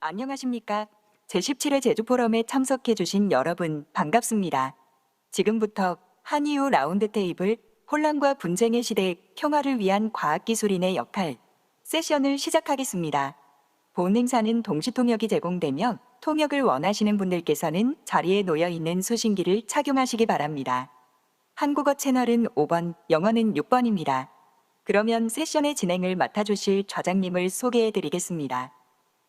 안녕하십니까? 제17회 제주포럼에 참석해주신 여러분 반갑습니다. 지금부터 한이후 라운드 테이블 혼란과 분쟁의 시대 평화를 위한 과학기술인의 역할 세션을 시작하겠습니다. 본 행사는 동시통역이 제공되며 통역을 원하시는 분들께서는 자리에 놓여 있는 수신기를 착용하시기 바랍니다. 한국어 채널은 5번, 영어는 6번입니다. 그러면 세션의 진행을 맡아주실 좌장님을 소개해드리겠습니다.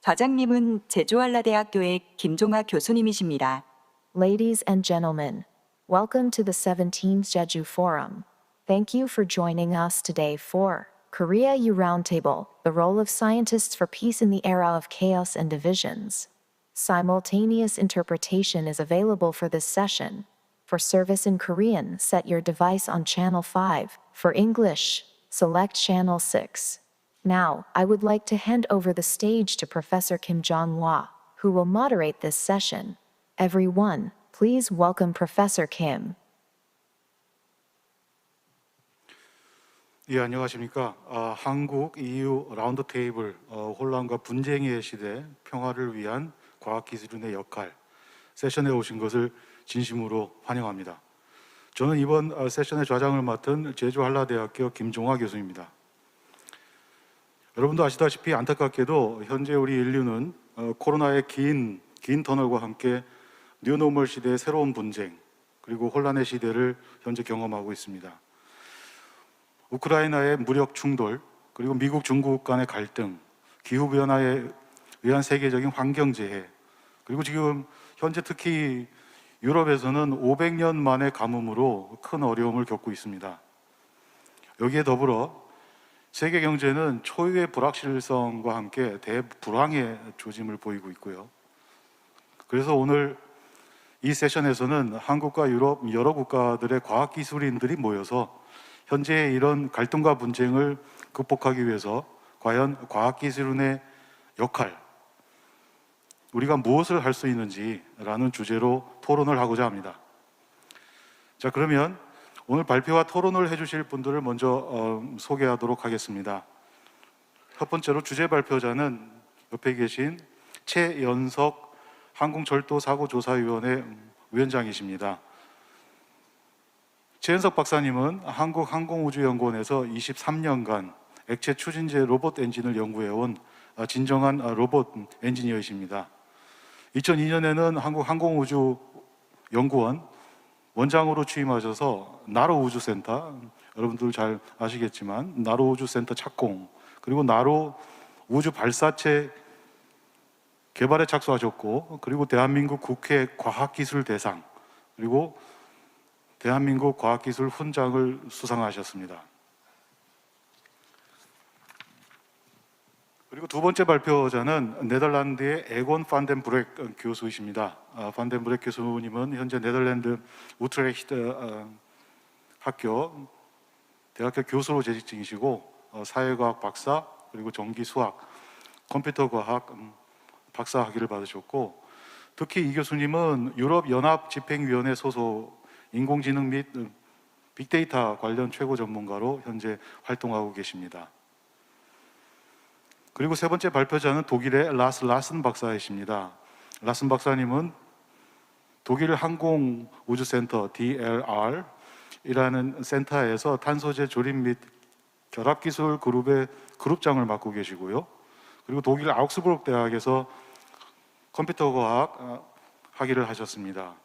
좌장님은 제주한라대학교의 김종학 교수님이십니다. Ladies and gentlemen, welcome to the 17th Jeju Forum. Thank you for joining us today for Korea U Roundtable, the role of scientists for peace in the era of chaos and divisions. Simultaneous interpretation is available for this session. For service in Korean, set your device on channel 5. For English, select channel 6. Now, I would like to hand over the stage to Professor Kim Jong-hwa, who will moderate this session. Everyone, please welcome Professor Kim. 예, 안녕하십니까. 한국 EU 라운드 테이블 혼란과 분쟁의 시대 평화를 위한 과학기술인의 역할 세션에 오신 것을 진심으로 환영합니다. 저는 이번 세션의 좌장을 맡은 제주한라대학교 김종화 교수입니다. 여러분도 아시다시피 안타깝게도 현재 우리 인류는 코로나의 긴 터널과 함께 뉴노멀 시대의 새로운 분쟁 그리고 혼란의 시대를 현재 경험하고 있습니다. 우크라이나의 무력 충돌, 그리고 미국, 중국 간의 갈등, 기후변화에 의한 세계적인 환경재해, 그리고 지금 현재 특히 유럽에서는 500년 만의 가뭄으로 큰 어려움을 겪고 있습니다. 여기에 더불어 세계 경제는 초유의 불확실성과 함께 대불황의 조짐을 보이고 있고요. 그래서 오늘 이 세션에서는 한국과 유럽 여러 국가들의 과학기술인들이 모여서 현재의 이런 갈등과 분쟁을 극복하기 위해서 과연 과학기술인의 역할, 우리가 무엇을 할 수 있는지라는 주제로 토론을 하고자 합니다. 자, 그러면 오늘 발표와 토론을 해주실 분들을 먼저 소개하도록 하겠습니다. 첫 번째로 주제 발표자는 옆에 계신 최연석 항공철도사고조사위원회 위원장이십니다. 최연석 박사님은 한국항공우주연구원에서 23년간 액체 추진제 로봇 엔진을 연구해온 진정한 로봇 엔지니어이십니다. 2002년에는 한국항공우주연구원 원장으로 취임하셔서 나로 우주센터, 여러분들 잘 아시겠지만 나로 우주센터 착공, 그리고 나로 우주 발사체 개발에 착수하셨고, 그리고 대한민국 국회 과학기술대상, 그리고 대한민국 과학기술 훈장을 수상하셨습니다. 그리고 두 번째 발표자는 네덜란드의 에곤 판덴브렉 교수이십니다. 판덴브렉 교수님은 현재 네덜란드 우트레히트 대학교 교수로 재직 중이시고 사회과학 박사, 그리고 전기수학, 컴퓨터과학 박사 학위를 받으셨고, 특히 이 교수님은 유럽연합집행위원회 소속 인공지능 및 빅데이터 관련 최고 전문가로 현재 활동하고 계십니다. 그리고 세 번째 발표자는 독일의 라스 라슨 박사이십니다. 라슨 박사님은 독일 항공우주센터 DLR이라는 센터에서 탄소재 조립 및 결합기술 그룹의 그룹장을 맡고 계시고요. 그리고 독일 아우크스부르크 대학에서 컴퓨터과학 학위를 하셨습니다.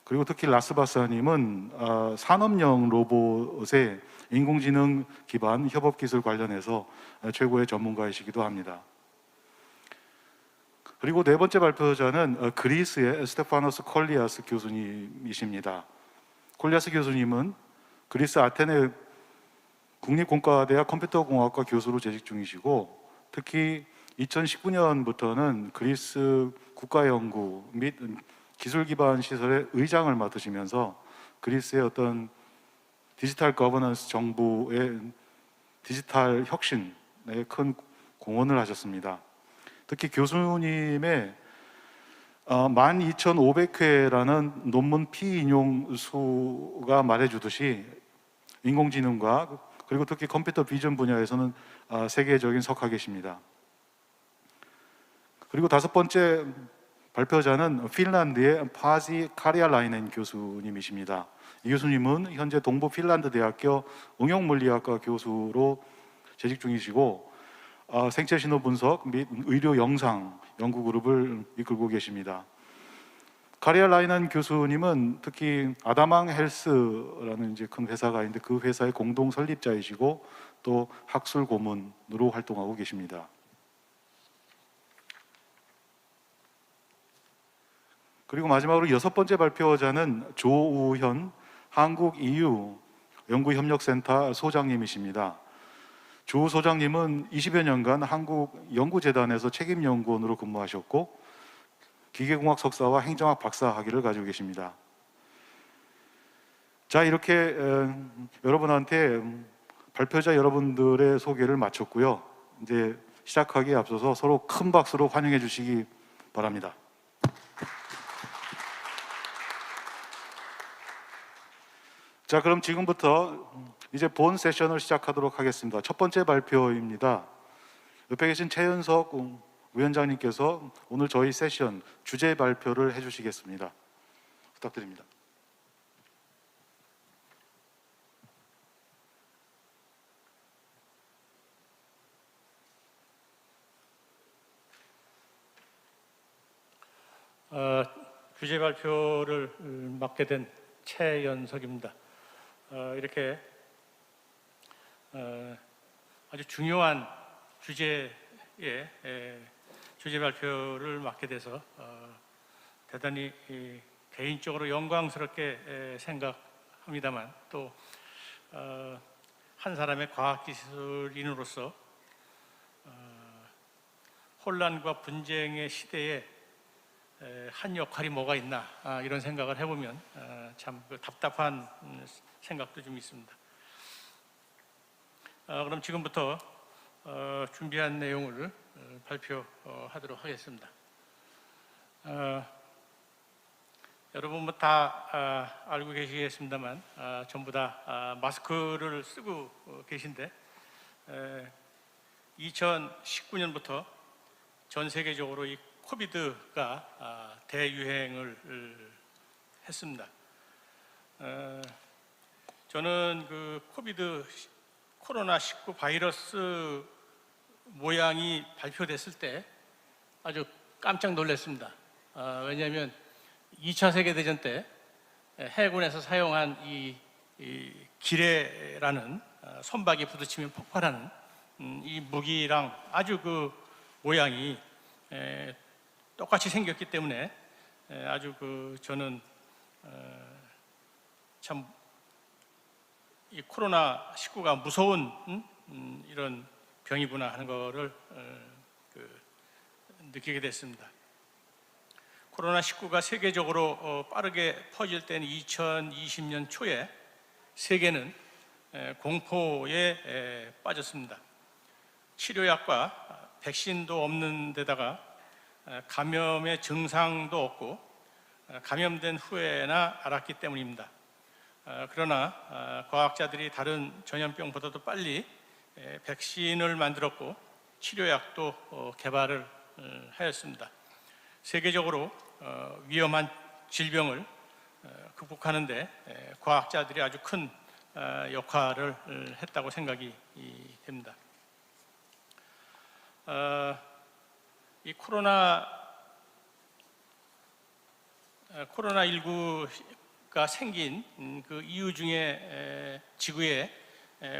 그리고 특히 라스 박사님은 산업용 로봇의 인공지능 기반 협업기술 관련해서 최고의 전문가이시기도 합니다. 그리고 네 번째 발표자는 그리스의 스테파노스 콜리아스 교수님이십니다. 콜리아스 교수님은 그리스 아테네 국립공과대학 컴퓨터공학과 교수로 재직 중이시고, 특히 2019년부터는 그리스 국가연구 및 기술 기반 시설의 의장을 맡으시면서 그리스의 어떤 디지털 거버넌스 정부의 디지털 혁신에 큰 공헌을 하셨습니다. 특히 교수님의 12,500회라는 논문 피인용 수가 말해주듯이 인공지능과 그리고 특히 컴퓨터 비전 분야에서는 세계적인 석학이십니다. 그리고 다섯 번째 발표자는 핀란드의 파지 카리아라이넨 교수님이십니다. 이 교수님은 현재 동부 핀란드 대학교 응용물리학과 교수로 재직 중이시고 생체 신호 분석 및 의료 영상 연구 그룹을 이끌고 계십니다. 카리아라이넨 교수님은 특히 아다망 헬스라는 이제 큰 회사가 있는데 그 회사의 공동 설립자이시고 또 학술 고문으로 활동하고 계십니다. 그리고 마지막으로 여섯 번째 발표자는 조우현 한국 EU 연구협력센터 소장님이십니다. 조 소장님은 20여 년간 한국연구재단에서 책임연구원으로 근무하셨고 기계공학 석사와 행정학 박사 학위를 가지고 계십니다. 자, 이렇게 여러분한테 발표자 여러분들의 소개를 마쳤고요. 이제 시작하기에 앞서서 서로 큰 박수로 환영해 주시기 바랍니다. 자, 그럼 지금부터 이제 본 세션을 시작하도록 하겠습니다. 첫 번째 발표입니다. 옆에 계신 최연석 위원장님께서 오늘 저희 세션 주제 발표를 해주시겠습니다. 부탁드립니다. 주제 발표를 맡게 된 최연석입니다. 이렇게 아주 중요한 주제에 주제 발표를 맡게 돼서 대단히 개인적으로 영광스럽게 생각합니다만 또 한 사람의 과학기술인으로서 혼란과 분쟁의 시대에 한 역할이 뭐가 있나 이런 생각을 해보면 참 답답한 생각도 좀 있습니다. 그럼 지금부터 준비한 내용을 발표하도록 하겠습니다. 여러분 뭐 다 알고 계시겠습니다만 전부 다 마스크를 쓰고 계신데 2019년부터 전 세계적으로 이 코비드가 대유행을 했습니다. 저는 그 코로나19 바이러스 모양이 발표됐을 때 아주 깜짝 놀랐습니다. 왜냐하면 2차 세계대전 때 해군에서 사용한 이 기뢰라는 선박이 부딪히면 폭발하는 이 무기랑 아주 그 모양이 똑같이 생겼기 때문에 아주 저는 참 이 코로나19가 무서운 이런 병이구나 하는 거를 느끼게 됐습니다. 코로나19가 세계적으로 빠르게 퍼질 때는 2020년 초에 세계는 공포에 빠졌습니다. 치료약과 백신도 없는 데다가 감염의 증상도 없고 감염된 후에나 알았기 때문입니다. 그러나 과학자들이 다른 전염병보다도 빨리 백신을 만들었고 치료약도 개발을 하였습니다. 세계적으로 위험한 질병을 극복하는 데 과학자들이 아주 큰 역할을 했다고 생각이 됩니다. 이 코로나19가 생긴 그 이유 중에 지구의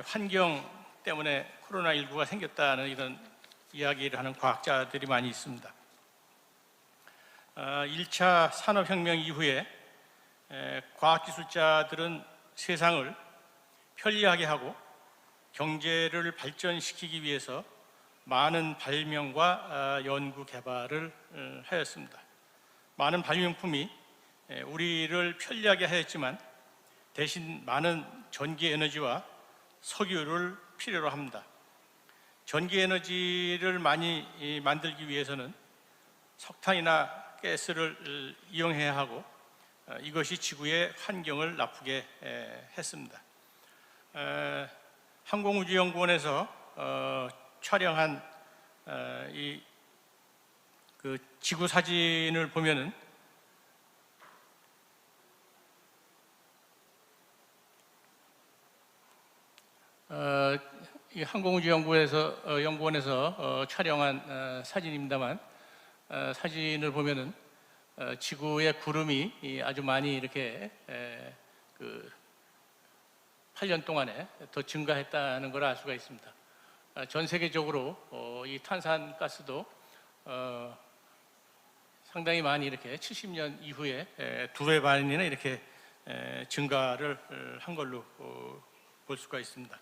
환경 때문에 코로나19가 생겼다는 이런 이야기를 하는 과학자들이 많이 있습니다. 1차 산업혁명 이후에 과학기술자들은 세상을 편리하게 하고 경제를 발전시키기 위해서 많은 발명과 연구 개발을 하였습니다. 많은 발명품이 우리를 편리하게 하였지만 대신 많은 전기 에너지와 석유를 필요로 합니다. 전기 에너지를 많이 만들기 위해서는 석탄이나 가스를 이용해야 하고 이것이 지구의 환경을 나쁘게 했습니다. 항공우주연구원에서 촬영한 그 지구 사진을 보면은 이 항공우주연구원에서 촬영한 사진입니다만, 사진을 보면은 지구의 구름이 아주 많이 이렇게 그 8년 동안에 더 증가했다는 걸 알 수가 있습니다. 전 세계적으로 이 탄산가스도 상당히 많이 이렇게 70년 이후에 2배 반이나 이렇게 증가를 한 걸로 볼 수가 있습니다.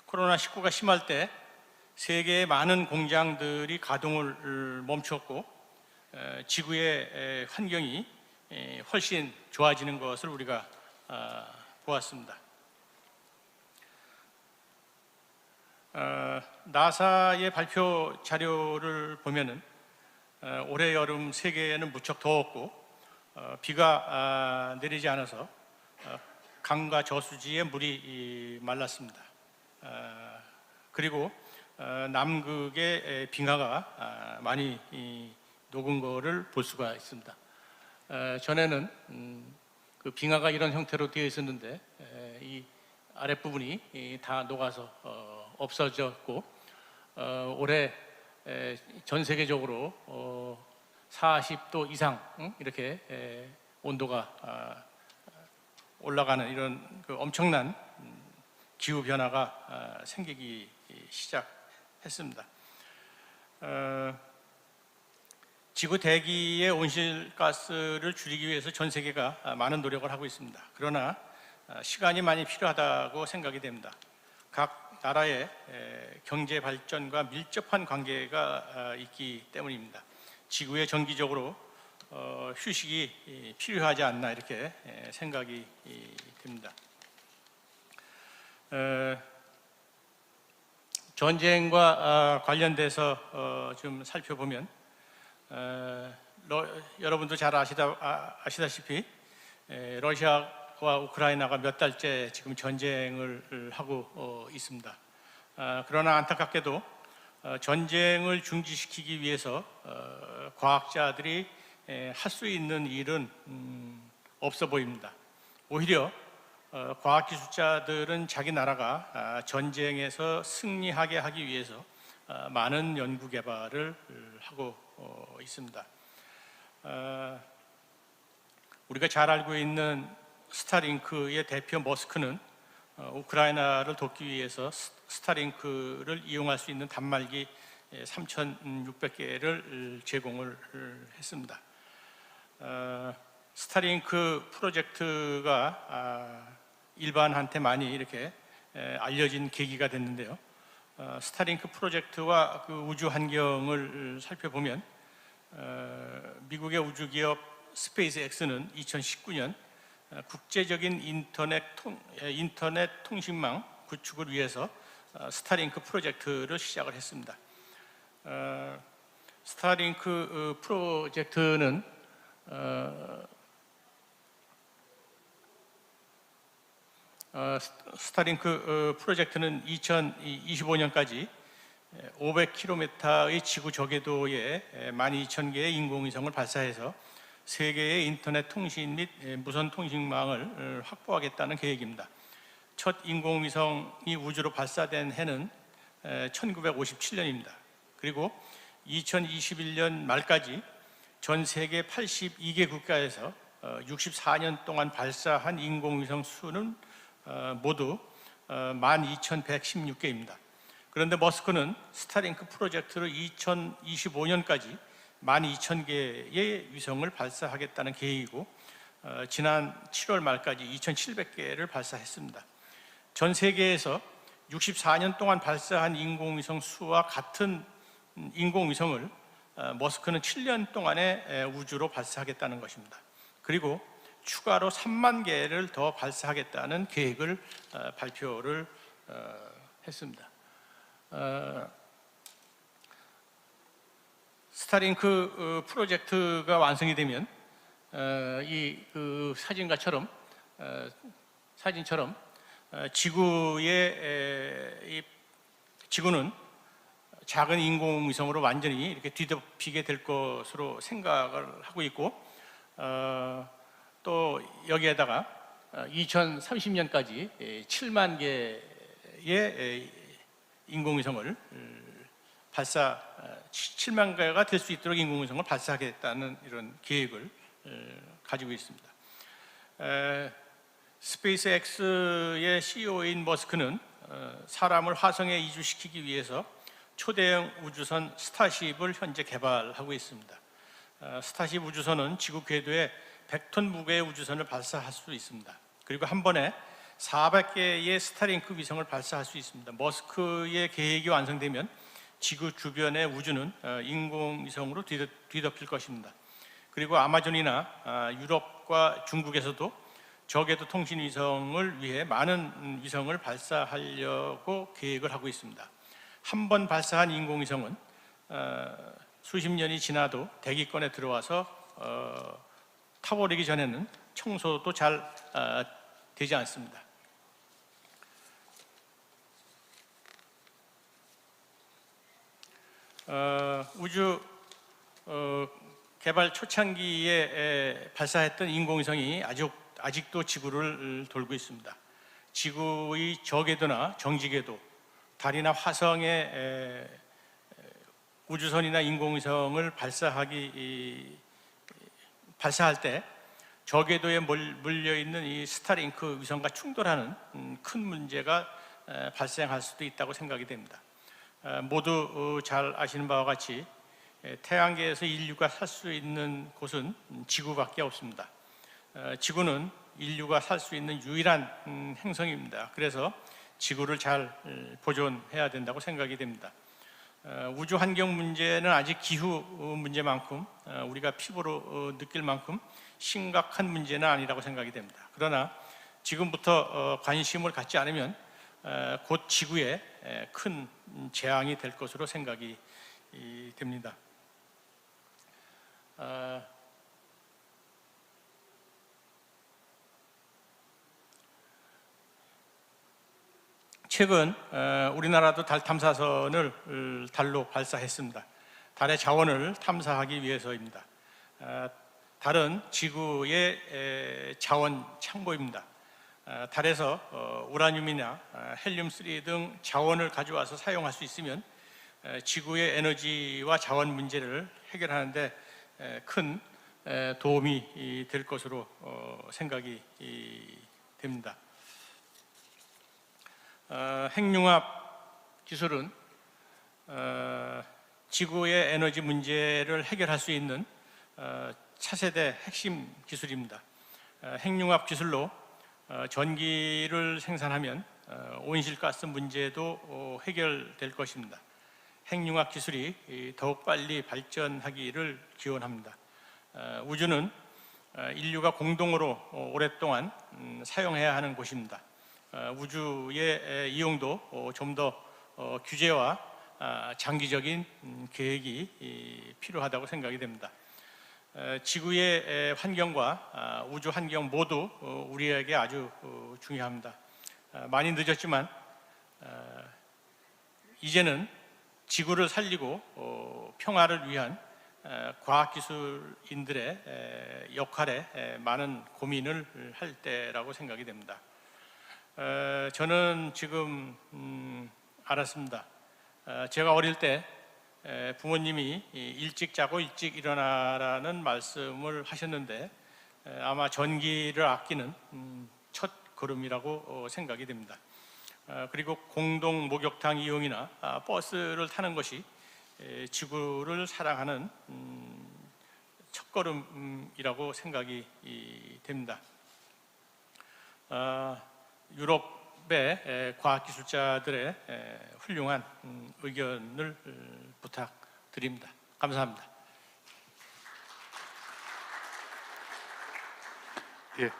코로나19가 심할 때 세계의 많은 공장들이 가동을 멈췄고 지구의 환경이 훨씬 좋아지는 것을 우리가 보았습니다. 나사의 발표 자료를 보면은 올해 여름 세계에는 무척 더웠고 비가 내리지 않아서 강과 저수지에 물이 말랐습니다. 그리고 남극의 빙하가 많이 녹은 것을 볼 수가 있습니다. 전에는 그 빙하가 이런 형태로 되어 있었는데 이 아랫부분이 다 녹아서 없어졌고 올해 전 세계적으로 40도 이상 이렇게 온도가 올라가는 이런 그 엄청난 기후 변화가 생기기 시작했습니다. 지구 대기의 온실가스를 줄이기 위해서 전 세계가 많은 노력을 하고 있습니다. 그러나 시간이 많이 필요하다고 생각이 됩니다. 각 나라의 경제 발전과 밀접한 관계가 있기 때문입니다. 지구에 정기적으로 휴식이 필요하지 않나 이렇게 생각이 듭니다. 전쟁과 관련돼서 좀 살펴보면 여러분도 잘 아시다시피 러시아와 우크라이나가 몇 달째 지금 전쟁을 하고 있습니다. 그러나 안타깝게도 전쟁을 중지시키기 위해서 과학자들이 할 수 있는 일은 없어 보입니다. 오히려 과학기술자들은 자기 나라가 전쟁에서 승리하게 하기 위해서 많은 연구 개발을 하고 있습니다. 우리가 잘 알고 있는 스타링크의 대표 머스크는 우크라이나를 돕기 위해서 스타링크를 이용할 수 있는 단말기 3,600개를 제공을 했습니다. 스타링크 프로젝트가 일반한테 많이 이렇게 알려진 계기가 됐는데요. 스타링크 프로젝트와 그 우주 환경을 살펴보면 미국의 우주기업 스페이스X는 2019년 국제적인 인터넷 통신망 구축을 위해서 스타링크 프로젝트를 시작을 했습니다. 스타링크 프로젝트는 스타링크 프로젝트는 2025년까지 500km의 지구 저궤도에 12,000개의 인공위성을 발사해서 세계의 인터넷 통신 및 무선 통신망을 확보하겠다는 계획입니다. 첫 인공위성이 우주로 발사된 해는 1957년입니다. 그리고 2021년 말까지 전 세계 82개 국가에서 64년 동안 발사한 인공위성 수는 모두 12,116개입니다. 그런데 머스크는 스타링크 프로젝트를 2025년까지 12,000개의 위성을 발사하겠다는 계획이고 지난 7월 말까지 2,700개를 발사했습니다. 전 세계에서 64년 동안 발사한 인공위성 수와 같은 인공위성을 머스크는 7년 동안에 우주로 발사하겠다는 것입니다. 그리고 추가로 3만 개를 더 발사하겠다는 계획을 발표를 했습니다. 스타링크 프로젝트가 완성이 되면 그 사진처럼 지구는 작은 인공위성으로 완전히 이렇게 뒤덮이게 될 것으로 생각을 하고 있고, 또 여기에다가 2030년까지 7만 개의 인공위성을 7만 개가 될 수 있도록 인공위성을 발사하겠다는 이런 계획을 가지고 있습니다. 스페이스X의 CEO인 머스크는 사람을 화성에 이주시키기 위해서 초대형 우주선 스타쉽을 현재 개발하고 있습니다. 스타쉽 우주선은 지구 궤도에 100톤 무게의 우주선을 발사할 수 있습니다. 그리고 한 번에 400개의 스타링크 위성을 발사할 수 있습니다. 머스크의 계획이 완성되면 지구 주변의 우주는 인공위성으로 뒤덮일 것입니다. 그리고 아마존이나 유럽과 중국에서도 저궤도 통신 위성을 위해 많은 위성을 발사하려고 계획을 하고 있습니다. 한 번 발사한 인공위성은 수십 년이 지나도 대기권에 들어와서 타버리기 전에는 청소도 잘 되지 않습니다. 우주 개발 초창기에 발사했던 인공위성이 아직도 지구를 돌고 있습니다. 지구의 저궤도나 정지궤도, 달이나 화성에 우주선이나 인공위성을 발사할 때 저궤도에 몰려 있는 이 스타링크 위성과 충돌하는 큰 문제가 발생할 수도 있다고 생각이 됩니다. 모두 잘 아시는 바와 같이 태양계에서 인류가 살 수 있는 곳은 지구밖에 없습니다. 지구는 인류가 살 수 있는 유일한 행성입니다. 그래서 지구를 잘 보존해야 된다고 생각이 됩니다. 우주 환경 문제는 아직 기후 문제만큼 우리가 피부로 느낄 만큼 심각한 문제는 아니라고 생각이 됩니다. 그러나 지금부터 관심을 갖지 않으면 곧 지구에 큰 재앙이 될 것으로 생각이 됩니다. 최근 우리나라도 달 탐사선을 달로 발사했습니다. 달의 자원을 탐사하기 위해서입니다. 달은 지구의 자원 창고입니다. 달에서 우라늄이나 헬륨3 등 자원을 가져와서 사용할 수 있으면 지구의 에너지와 자원 문제를 해결하는 데 큰 도움이 될 것으로 생각이 됩니다. 핵융합 기술은 지구의 에너지 문제를 해결할 수 있는 차세대 핵심 기술입니다. 핵융합 기술로 전기를 생산하면 온실가스 문제도 해결될 것입니다. 핵융합 기술이 더욱 빨리 발전하기를 기원합니다. 우주는 인류가 공동으로 오랫동안 사용해야 하는 곳입니다. 우주의 이용도 좀 더 규제와 장기적인 계획이 필요하다고 생각이 됩니다. 지구의 환경과 우주 환경 모두 우리에게 아주 중요합니다. 많이 늦었지만 이제는 지구를 살리고 평화를 위한 과학기술인들의 역할에 많은 고민을 할 때라고 생각이 됩니다. 저는 지금 알았습니다. 제가 어릴 때 부모님이 일찍 자고 일찍 일어나라는 말씀을 하셨는데 아마 전기를 아끼는 첫 걸음이라고 생각이 됩니다. 그리고 공동 목욕탕 이용이나 버스를 타는 것이 지구를 사랑하는 첫걸음이라고 생각이 됩니다. 유럽의 과학기술자들의 훌륭한 의견을 부탁드립니다. 감사합니다. 예,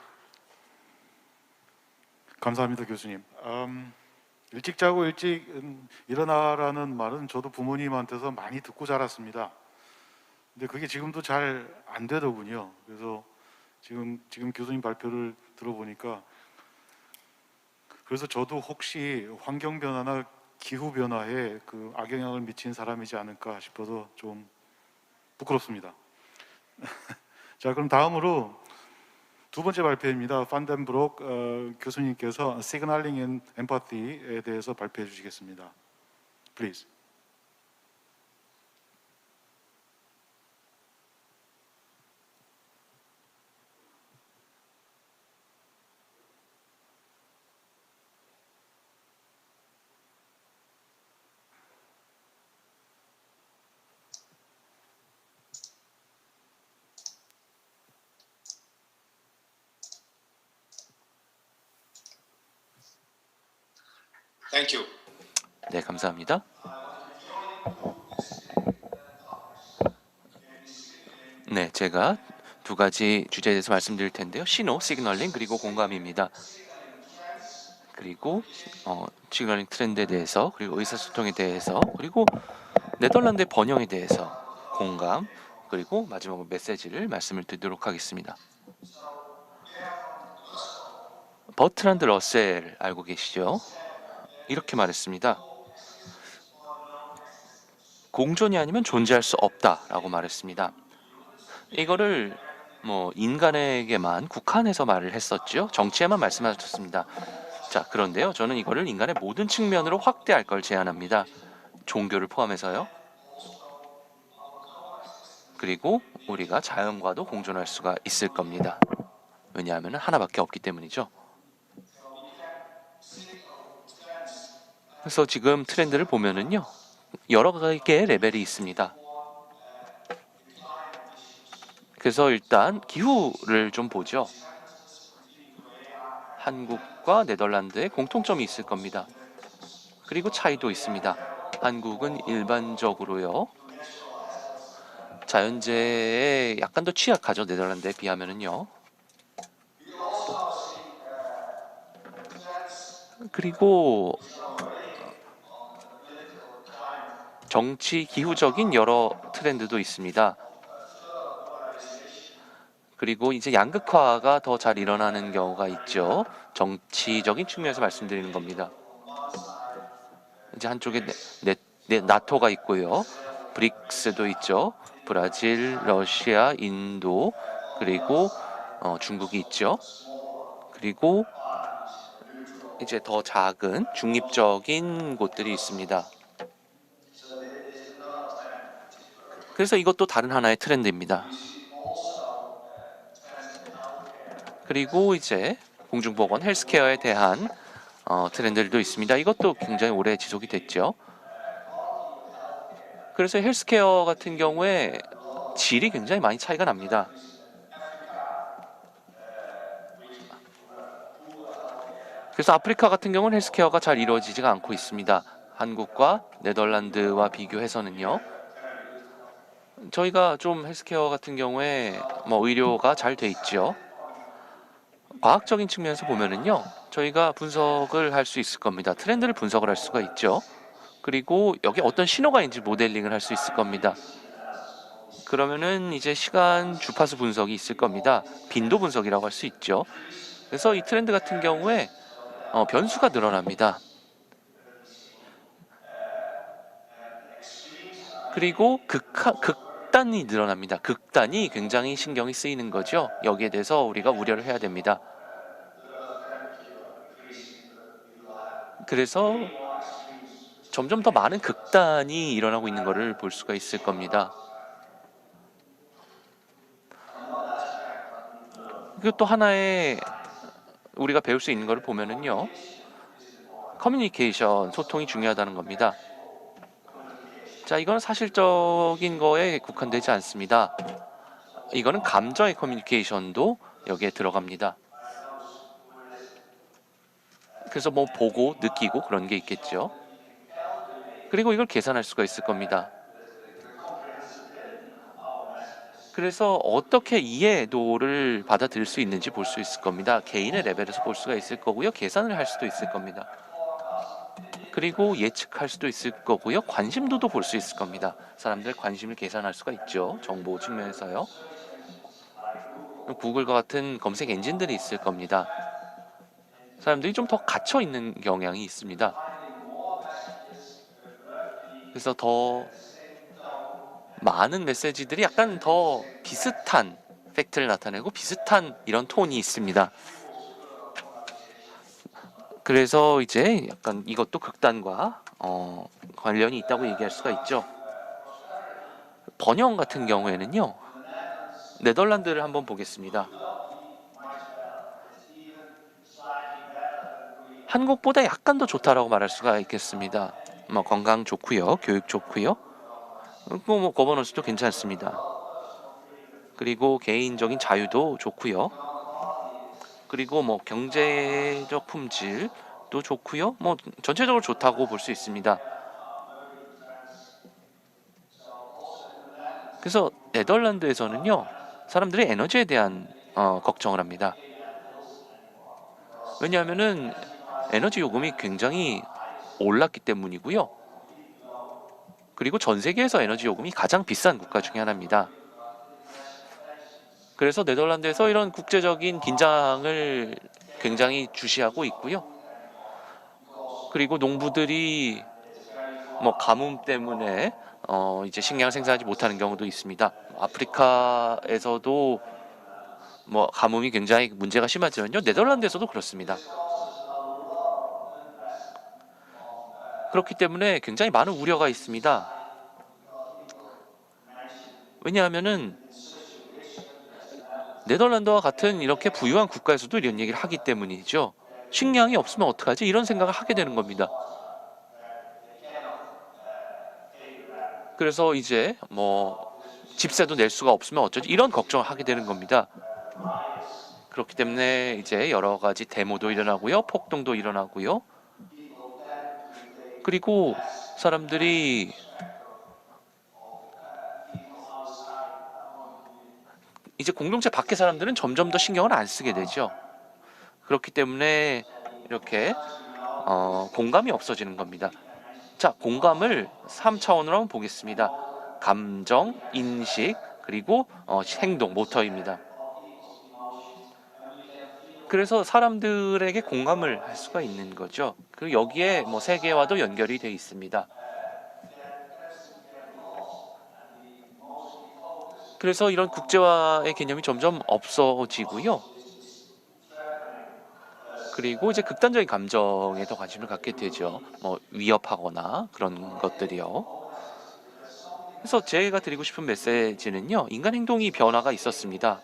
감사합니다, 교수님. 일찍 자고 일찍 일어나라는 말은 저도 부모님한테서 많이 듣고 자랐습니다. 근데 그게 지금도 잘 안 되더군요. 그래서 지금 교수님 발표를 들어보니까 그래서 저도 혹시 환경 변화나 기후 변화에 그 악영향을 미친 사람이지 않을까 싶어서 좀 부끄럽습니다. 자, 그럼 다음으로 두 번째 발표입니다. 판덴브록 교수님께서 시그널링 앤 엠파티에 대해서 발표해 주시겠습니다. Please. Thank you. 네, 감사합니다. 네, 제가 두 가지 주제에 대해서 말씀드릴 텐데요. 신호, 시그널링, 그리고 공감입니다. 그리고 시그널링 트렌드에 대해서, 그리고 의사소통에 대해서, 그리고 네덜란드의 번영에 대해서 공감, 그리고 마지막으로 메시지를 말씀을 드리도록 하겠습니다. 버트란드 러셀 알고 계시죠? 이렇게 말했습니다. 공존이 아니면 존재할 수 없다라고 말했습니다. 이거를 인간에게만 국한해서 말을 했었죠. 정치에만 말씀하셨습니다. 자, 그런데요, 저는 이거를 인간의 모든 측면으로 확대할 걸 제안합니다. 종교를 포함해서요. 그리고 우리가 자연과도 공존할 수가 있을 겁니다. 왜냐하면 하나밖에 없기 때문이죠. 그래서 지금 트렌드를 보면은요, 여러 개의 레벨이 있습니다. 그래서 일단 기후를 좀 보죠. 한국과 네덜란드의 공통점이 있을 겁니다. 그리고 차이도 있습니다. 한국은 일반적으로요, 자연재해에 약간 더 취약하죠. 네덜란드에 비하면은요. 그리고 정치 기후적인 여러 트렌드도 있습니다. 그리고 이제 양극화가 더 잘 일어나는 경우가 있죠. 정치적인 측면에서 말씀드리는 겁니다. 이제 한쪽에 나토가 있고요. 브릭스도 있죠. 브라질, 러시아, 인도, 그리고 중국이 있죠. 그리고 이제 더 작은 중립적인 곳들이 있습니다. 그래서 이것도 다른 하나의 트렌드입니다. 그리고 이제 공중보건, 헬스케어에 대한 트렌드들도 있습니다. 이것도 굉장히 오래 지속이 됐죠. 그래서 헬스케어 같은 경우에 질이 굉장히 많이 차이가 납니다. 그래서 아프리카 같은 경우는 헬스케어가 잘 이루어지지가 않고 있습니다. 한국과 네덜란드와 비교해서는요. 저희가 좀 헬스케어 같은 경우에 의료가 잘 돼 있죠. 과학적인 측면에서 보면은요, 저희가 분석을 할 수 있을 겁니다. 트렌드를 분석을 할 수가 있죠. 그리고 여기 어떤 신호가 있는지 모델링을 할 수 있을 겁니다. 그러면은 이제 시간 주파수 분석이 있을 겁니다. 빈도 분석이라고 할 수 있죠. 그래서 이 트렌드 같은 경우에 변수가 늘어납니다. 그리고 극단이 늘어납니다. 극단이 굉장히 신경이 쓰이는 거죠. 여기에 대해서 우리가 우려를 해야 됩니다. 그래서 점점 더 많은 극단이 일어나고 있는 것을 볼 수가 있을 겁니다. 그리고 또 하나의 우리가 배울 수 있는 것을 보면은요, 커뮤니케이션, 소통이 중요하다는 겁니다. 자, 이거는 사실적인 거에 국한되지 않습니다. 이거는 감정의 커뮤니케이션도 여기에 들어갑니다. 그래서 보고 느끼고 그런 게 있겠죠. 그리고 이걸 계산할 수가 있을 겁니다. 그래서 어떻게 이해도를 받아들일 수 있는지 볼 수 있을 겁니다. 개인의 레벨에서 볼 수가 있을 거고요. 계산을 할 수도 있을 겁니다. 그리고 예측할 수도 있을 거고요. 관심도도 볼 수 있을 겁니다. 사람들 관심을 계산할 수가 있죠. 정보 측면에서요. 구글과 같은 검색 엔진들이 있을 겁니다. 사람들이 좀 더 갇혀 있는 경향이 있습니다. 그래서 더 많은 메시지들이 약간 더 비슷한 팩트를 나타내고 비슷한 이런 톤이 있습니다. 그래서 이제 약간 이것도 극단과 관련이 있다고 얘기할 수가 있죠. 번영 같은 경우에는요, 네덜란드를 한번 보겠습니다. 한국보다 약간 더 좋다라고 말할 수가 있겠습니다. 뭐 건강 좋고요, 교육 좋고요, 뭐 거버넌스도 괜찮습니다. 그리고 개인적인 자유도 좋고요. 그리고 뭐 경제적 품질도 좋고요. 뭐 전체적으로 좋다고 볼 수 있습니다. 그래서 네덜란드에서는요, 사람들이 에너지에 대한 걱정을 합니다. 왜냐하면은 에너지 요금이 굉장히 올랐기 때문이고요. 그리고 전 세계에서 에너지 요금이 가장 비싼 국가 중에 하나입니다. 그래서 네덜란드에서 이런 국제적인 긴장을 굉장히 주시하고 있고요. 그리고 농부들이 뭐 가뭄 때문에 이제 식량을 생산하지 못하는 경우도 있습니다. 아프리카에서도 뭐 가뭄이 굉장히 문제가 심하지만요, 네덜란드에서도 그렇습니다. 그렇기 때문에 굉장히 많은 우려가 있습니다. 왜냐하면은 네덜란드와 같은 이렇게 부유한 국가에서도 이런 얘기를 하기 때문이죠. 식량이 없으면 어떡하지? 이런 생각을 하게 되는 겁니다. 그래서 이제 뭐 집세도 낼 수가 없으면 어쩌지? 이런 걱정을 하게 되는 겁니다. 그렇기 때문에 이제 여러 가지 데모도 일어나고요, 폭동도 일어나고요. 그리고 사람들이 이제 공동체 밖의 사람들은 점점 더 신경을 안 쓰게 되죠. 그렇기 때문에 이렇게 공감이 없어지는 겁니다. 자, 공감을 3차원으로 한번 보겠습니다. 감정, 인식, 그리고 행동, 모터입니다. 그래서 사람들에게 공감을 할 수가 있는 거죠. 그리고 여기에 뭐 세계와도 연결이 되어 있습니다. 그래서 이런 국제화의 개념이 점점 없어지고요. 그리고 이제 극단적인 감정에 더 관심을 갖게 되죠. 뭐 위협하거나 그런 것들이요. 그래서 제가 드리고 싶은 메시지는요, 인간 행동이 변화가 있었습니다.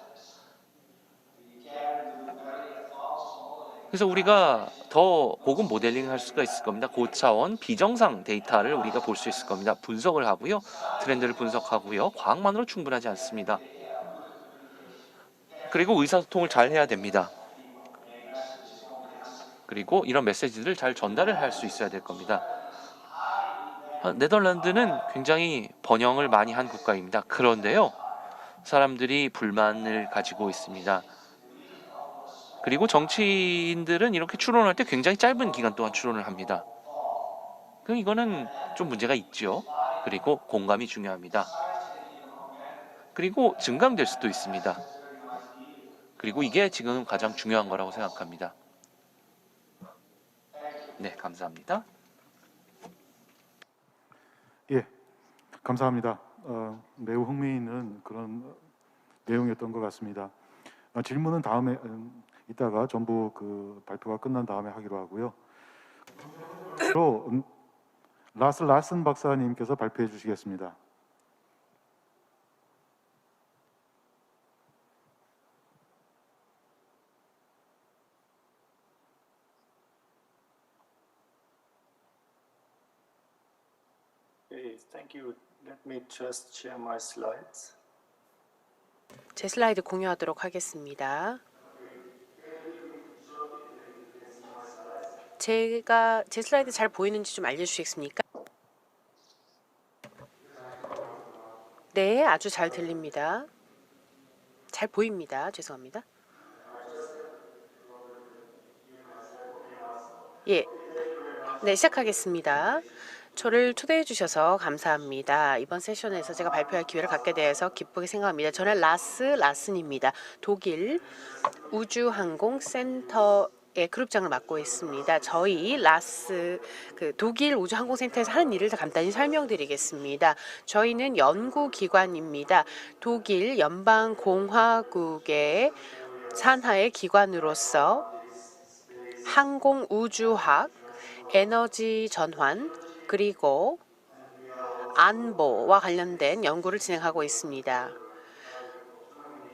그래서 우리가 더 고급 모델링을 할 수가 있을 겁니다. 고차원 비정상 데이터를 우리가 볼 수 있을 겁니다. 분석을 하고요, 트렌드를 분석하고요. 과학만으로 충분하지 않습니다. 그리고 의사소통을 잘 해야 됩니다. 그리고 이런 메시지를 잘 전달을 할 수 있어야 될 겁니다. 네덜란드는 굉장히 번영을 많이 한 국가입니다. 그런데요, 사람들이 불만을 가지고 있습니다. 그리고 정치인들은 이렇게 추론할 때 굉장히 짧은 기간 동안 추론을 합니다. 그럼 이거는 좀 문제가 있죠. 그리고 공감이 중요합니다. 그리고 증강될 수도 있습니다. 그리고 이게 지금 가장 중요한 거라고 생각합니다. 네, 감사합니다. 예, 감사합니다. 매우 흥미있는 그런 내용이었던 것 같습니다. 질문은 다음에 이따가 전부 그 발표가 끝난 다음에 하기로 하고요. 또 라슨 박사님께서 발표해 주시겠습니다. Okay, thank you. Let me just share my slides. 제 슬라이드 공유하도록 하겠습니다. 제 슬라이드 잘 보이는지 좀 알려주시겠습니까? 네, 아주 잘 들립니다. 잘 보입니다. 죄송합니다. 예, 네, 시작하겠습니다. 저를 초대해 주셔서 감사합니다. 이번 세션에서 제가 발표할 기회를 갖게 되어서 기쁘게 생각합니다. 저는 라슨입니다. 독일 우주항공센터 그룹장을 맡고 있습니다. 저희 라스 독일 우주항공센터에서 하는 일을 더 간단히 설명드리겠습니다. 저희는 연구기관입니다. 독일 연방공화국의 산하의 기관으로서 항공 우주학, 에너지 전환, 그리고 안보와 관련된 연구를 진행하고 있습니다.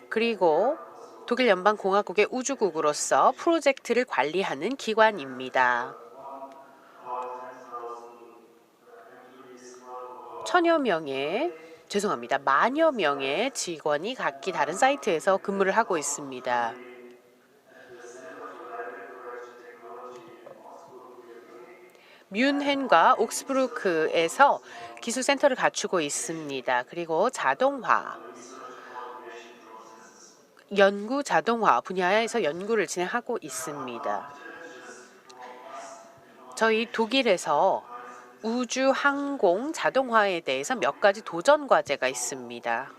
그리고 독일 연방공화국의 우주국으로서 프로젝트를 관리하는 기관입니다. 만여 명의 직원이 각기 다른 사이트에서 근무를 하고 있습니다. 뮌헨과 옥스부르크에서 기술센터를 갖추고 있습니다. 그리고 연구 자동화 분야에서 연구를 진행하고 있습니다. 저희 독일에서 우주 항공 자동화에 대해서 몇 가지 도전 과제가 있습니다.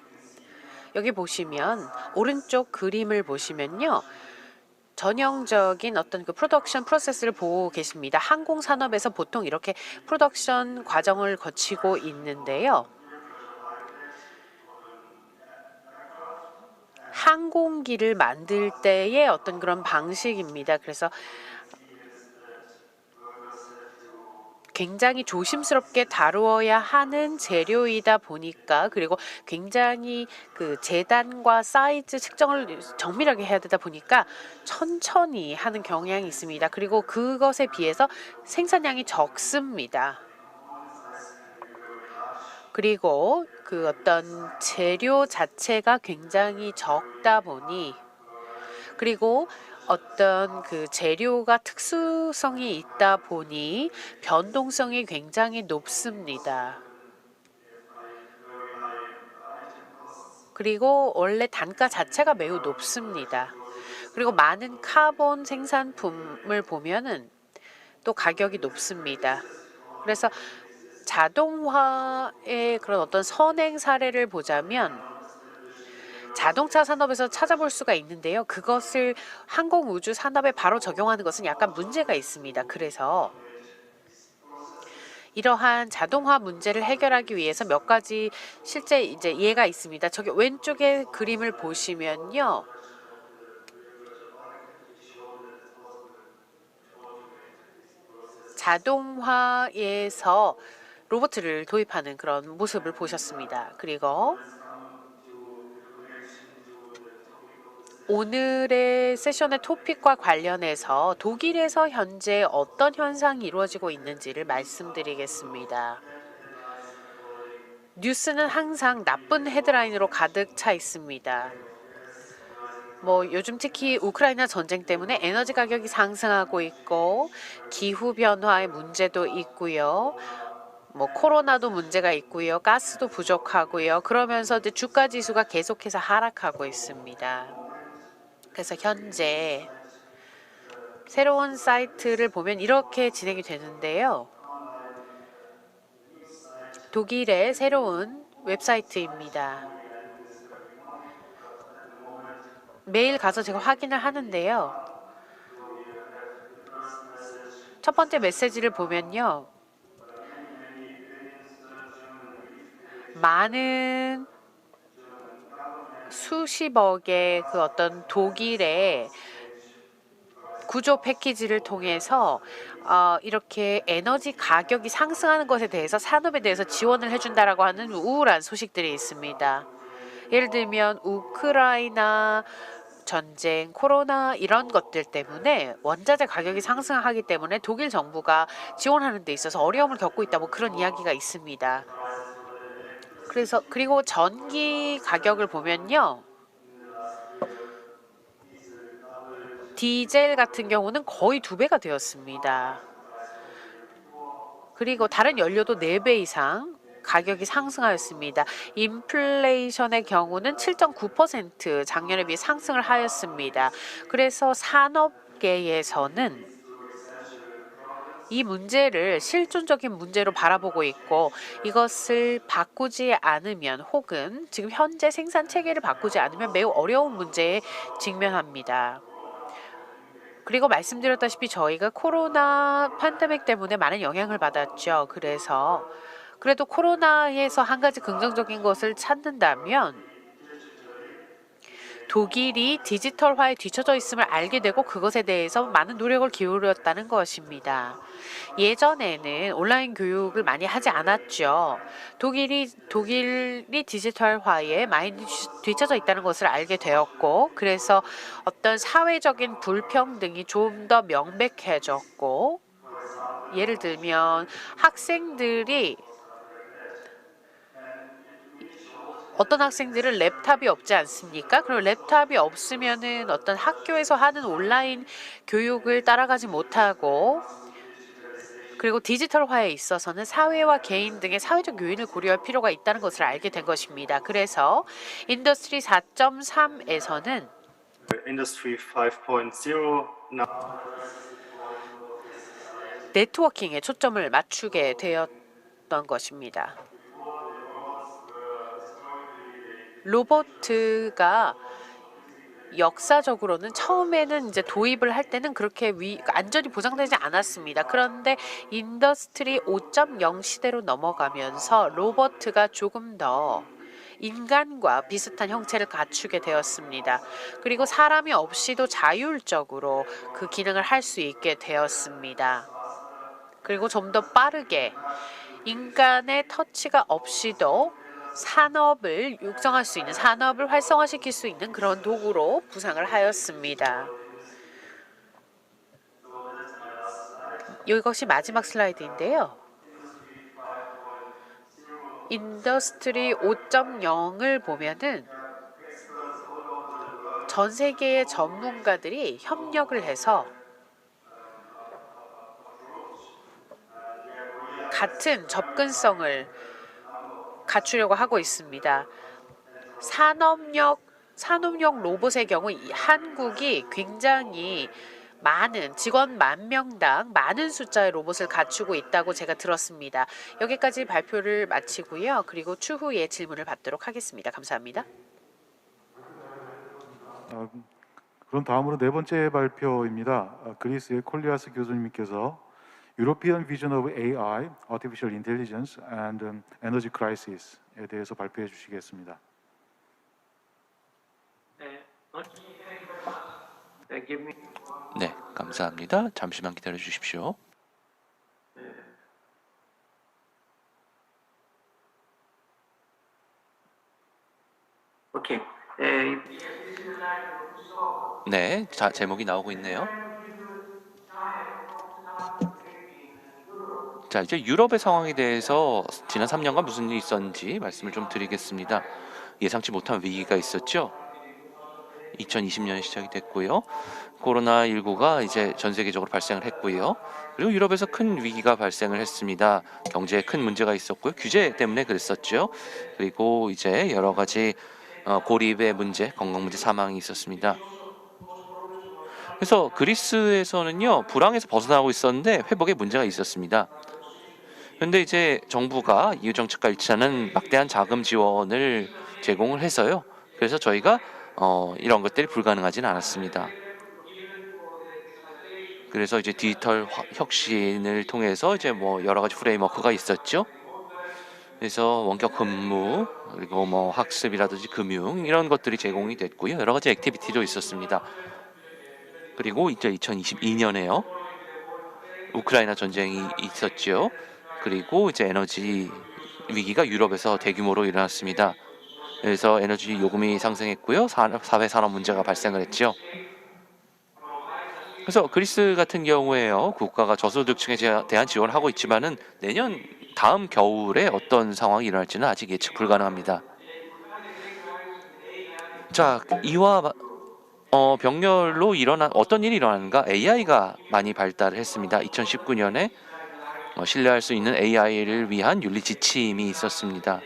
여기 보시면 오른쪽 그림을 보시면요. 전형적인 어떤 프로덕션 프로세스를 보고 계십니다. 항공 산업에서 보통 이렇게 프로덕션 과정을 거치고 있는데요. 항공기를 만들 때의 어떤 그런 방식입니다. 그래서 굉장히 조심스럽게 다루어야 하는 재료이다 보니까, 그리고 굉장히 재단과 사이즈 측정을 정밀하게 해야 되다 보니까 천천히 하는 경향이 있습니다. 그리고 그것에 비해서 생산량이 적습니다. 그리고 어떤 재료 자체가 굉장히 적다 보니, 그리고 어떤 재료가 특수성이 있다 보니 변동성이 굉장히 높습니다. 그리고 원래 단가 자체가 매우 높습니다. 그리고 많은 카본 생산품을 보면은 또 가격이 높습니다. 그래서 자동화의 그런 어떤 선행 사례를 보자면 자동차 산업에서 찾아볼 수가 있는데요. 그것을 항공우주 산업에 바로 적용하는 것은 약간 문제가 있습니다. 그래서 이러한 자동화 문제를 해결하기 위해서 몇 가지 실제 예가 있습니다. 저기 왼쪽에 그림을 보시면요. 자동화에서 로봇을 도입하는 그런 모습을 보셨습니다. 그리고 오늘의 세션의 토픽과 관련해서 독일에서 현재 어떤 현상이 이루어지고 있는지를 말씀드리겠습니다. 뉴스는 항상 나쁜 헤드라인으로 가득 차 있습니다. 요즘 특히 우크라이나 전쟁 때문에 에너지 가격이 상승하고 있고, 기후변화의 문제도 있고요. 코로나도 문제가 있고요. 가스도 부족하고요. 그러면서 주가 지수가 계속해서 하락하고 있습니다. 그래서 현재 새로운 사이트를 보면 이렇게 진행이 되는데요. 독일의 새로운 웹사이트입니다. 매일 가서 제가 확인을 하는데요. 첫 번째 메시지를 보면요. 많은 수십억의 어떤 독일의 구조 패키지를 통해서 이렇게 에너지 가격이 상승하는 것에 대해서 산업에 대해서 지원을 해준다라고 하는 우울한 소식들이 있습니다. 예를 들면 우크라이나 전쟁, 코로나 이런 것들 때문에 원자재 가격이 상승하기 때문에 독일 정부가 지원하는 데 있어서 어려움을 겪고 있다, 그런 이야기가 있습니다. 그리고 전기 가격을 보면요. 디젤 같은 경우는 거의 2배가 되었습니다. 그리고 다른 연료도 4배 이상 가격이 상승하였습니다. 인플레이션의 경우는 7.9% 작년에 비해 상승을 하였습니다. 그래서 산업계에서는 이 문제를 실존적인 문제로 바라보고 있고, 이것을 바꾸지 않으면, 혹은 지금 현재 생산 체계를 바꾸지 않으면 매우 어려운 문제에 직면합니다. 그리고 말씀드렸다시피 저희가 코로나 팬데믹 때문에 많은 영향을 받았죠. 그래서 그래도 코로나에서 한 가지 긍정적인 것을 찾는다면 독일이 디지털화에 뒤처져 있음을 알게 되고 그것에 대해서 많은 노력을 기울였다는 것입니다. 예전에는 온라인 교육을 많이 하지 않았죠. 독일이 디지털화에 많이 뒤처져 있다는 것을 알게 되었고, 그래서 어떤 사회적인 불평등이 좀 더 명백해졌고, 예를 들면 학생들이 어떤 학생들은 랩탑이 없지 않습니까? 그럼 랩탑이 없으면은 어떤 학교에서 하는 온라인 교육을 따라가지 못하고, 그리고 디지털화에 있어서는 사회와 개인 등의 사회적 요인을 고려할 필요가 있다는 것을 알게 된 것입니다. 그래서 인더스트리 4.3에서는 Industry 5.0 now. 네트워킹에 초점을 맞추게 되었던 것입니다. 로봇가 역사적으로는 처음에는 이제 도입을 할 때는 그렇게 안전이 보장되지 않았습니다. 그런데 인더스트리 5.0 시대로 넘어가면서 로봇가 조금 더 인간과 비슷한 형체를 갖추게 되었습니다. 그리고 사람이 없이도 자율적으로 그 기능을 할 수 있게 되었습니다. 그리고 좀 더 빠르게 인간의 터치가 없이도 산업을 육성할 수 있는, 산업을 활성화시킬 수 있는 그런 도구로 부상을 하였습니다. 이것이 마지막 슬라이드인데요. 인더스트리 5.0을 보면은 전 세계의 전문가들이 협력을 해서 같은 접근성을 갖추려고 하고 있습니다. 산업용 로봇의 경우 한국이 굉장히 많은 직원 10,000명당 많은 숫자의 로봇을 갖추고 있다고 제가 들었습니다. 여기까지 발표를 마치고요. 그리고 추후에 질문을 받도록 하겠습니다. 감사합니다. 그럼 다음으로 네 번째 발표입니다. 그리스의 콜리아스 교수님께서 European Vision of AI, Artificial Intelligence and Energy Crisis에 대해서 발표해 주시겠습니다. 네, 감사합니다. 잠시만 기다려 주십시오. Okay. 네, 자, 제목이 나오고 있네요. 자, 이제 유럽의 상황에 대해서 지난 3년간 무슨 일이 있었는지 말씀을 좀 드리겠습니다. 예상치 못한 위기가 있었죠. 2020년에 시작이 됐고요. 코로나19가 이제 전 세계적으로 발생을 했고요. 그리고 유럽에서 큰 위기가 발생을 했습니다. 경제에 큰 문제가 있었고요. 규제 때문에 그랬었죠. 그리고 이제 여러 가지 고립의 문제, 건강 문제, 사망이 있었습니다. 그래서 그리스에서는요, 불황에서 벗어나고 있었는데 회복에 문제가 있었습니다. 그런데 이제 정부가 EU 정책과 일치하는 막대한 자금 지원을 제공을 해서요. 그래서 저희가 이런 것들이 불가능하진 않았습니다. 그래서 이제 디지털 혁신을 통해서 이제 뭐 여러 가지 프레임워크가 있었죠. 그래서 원격 근무, 그리고 뭐 학습이라든지 금융 이런 것들이 제공이 됐고요. 여러 가지 액티비티도 있었습니다. 그리고 이제 2022년에요. 우크라이나 전쟁이 있었죠. 그리고 이제 에너지 위기가 유럽에서 대규모로 일어났습니다. 그래서 에너지 요금이 상승했고요. 사회 산업 문제가 발생을 했죠. 그래서 그리스 같은 경우에요. 국가가 저소득층에 대한 지원을 하고 있지만은 내년 다음 겨울에 어떤 상황이 일어날지는 아직 예측 불가능합니다. 자, 이와 병렬로 어떤 일이 일어나는가? AI가 많이 발달을 했습니다. 2019년에 신뢰할 수 있는 AI를 위한 윤리 지침이 있었습니다.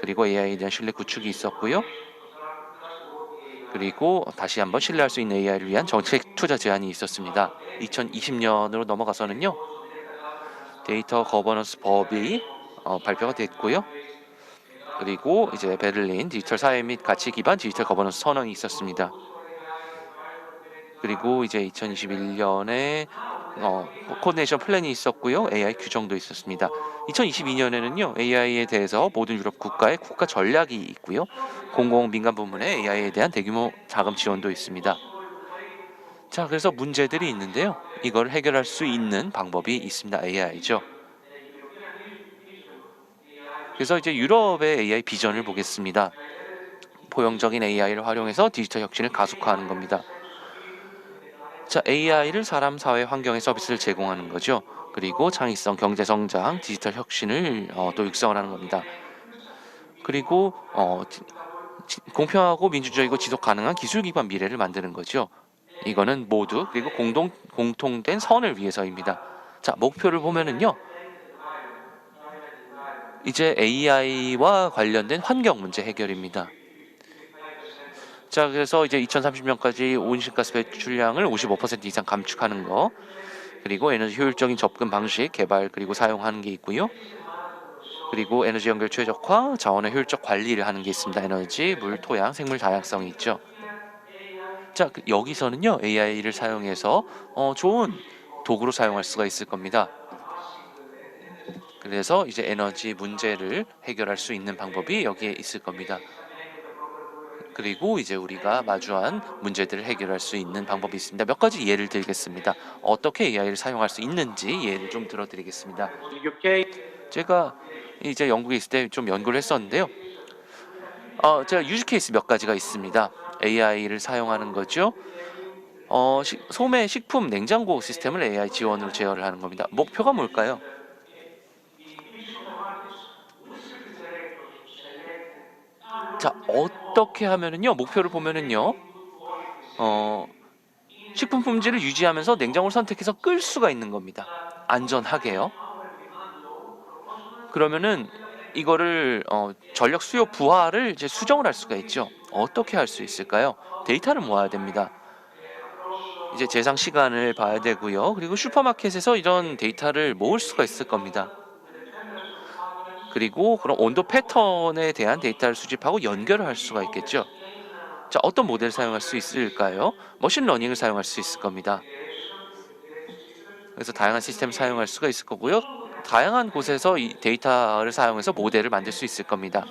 그리고 AI에 대한 신뢰 구축이 있었고요. 그리고 다시 한번 신뢰할 수 있는 AI를 위한 정책 투자 제한이 있었습니다. 2020년으로 넘어가서는요. 데이터 거버넌스 법이 발표가 됐고요. 그리고 이제 베를린 디지털 사회 및 가치 기반 디지털 거버넌스 선언이 있었습니다. 그리고 이제 2021년에 코디네이션 플랜이 있었고요. AI 규정도 있었습니다. 2022년에는요. AI에 대해서 모든 유럽 국가의 국가 전략이 있고요. 공공 민간 부문의 AI에 대한 대규모 자금 지원도 있습니다. 자, 그래서 문제들이 있는데요. 이걸 해결할 수 있는 방법이 있습니다. AI죠. 그래서 이제 유럽의 AI 비전을 보겠습니다. 포용적인 AI를 활용해서 디지털 혁신을 가속화하는 겁니다. 자, AI를 사람, 사회, 환경의 서비스를 제공하는 거죠. 그리고 창의성, 경제 성장, 디지털 혁신을 또 육성을 하는 겁니다. 그리고 공평하고 민주적이고 지속 가능한 기술 기반 미래를 만드는 거죠. 이거는 모두 그리고 공통된 선을 위해서입니다. 자, 목표를 보면은요. 이제 AI와 관련된 환경 문제 해결입니다. 자, 그래서 이제 2030년까지 온실가스 배출량을 55% 이상 감축하는 거, 그리고 에너지 효율적인 접근 방식 개발 그리고 사용하는 게 있고요. 그리고 에너지 연결 최적화, 자원의 효율적 관리를 하는 게 있습니다. 에너지, 물, 토양, 생물 다양성이 있죠. 자, 여기서는요 AI를 사용해서 좋은 도구로 사용할 수가 있을 겁니다. 그래서 이제 에너지 문제를 해결할 수 있는 방법이 여기에 있을 겁니다. 그리고 이제 우리가 마주한 문제들을 해결할 수 있는 방법이 있습니다. 몇 가지 예를 들겠습니다. 어떻게 AI를 사용할 수 있는지 예를 좀 들어드리겠습니다. 제가 이제 영국에 있을 때 좀 연구를 했었는데요. 제가 유즈 케이스 몇 가지가 있습니다. AI를 사용하는 거죠. 소매 식품 냉장고 시스템을 AI 지원으로 제어를 하는 겁니다. 목표가 뭘까요? 자, 어떻게 하면은요, 목표를 보면은요, 식품 품질을 유지하면서 냉장고를 선택해서 끌 수가 있는 겁니다. 안전하게요. 그러면은 이거를 전력 수요 부하를 이제 수정을 할 수가 있죠. 어떻게 할 수 있을까요? 데이터를 모아야 됩니다. 이제 제상 시간을 봐야 되고요. 그리고 슈퍼마켓에서 이런 데이터를 모을 수가 있을 겁니다. 그리고 그런 온도 패턴에 대한 데이터를 수집하고 연결을 할 수가 있겠죠. 자, 어떤 모델을 사용할 수 있을까요? 머신러닝을 사용할 수 있을 겁니다. 그래서 다양한 시스템을 사용할 수가 있을 거고요. 다양한 곳에서 이 데이터를 사용해서 모델을 만들 수 있을 겁니다.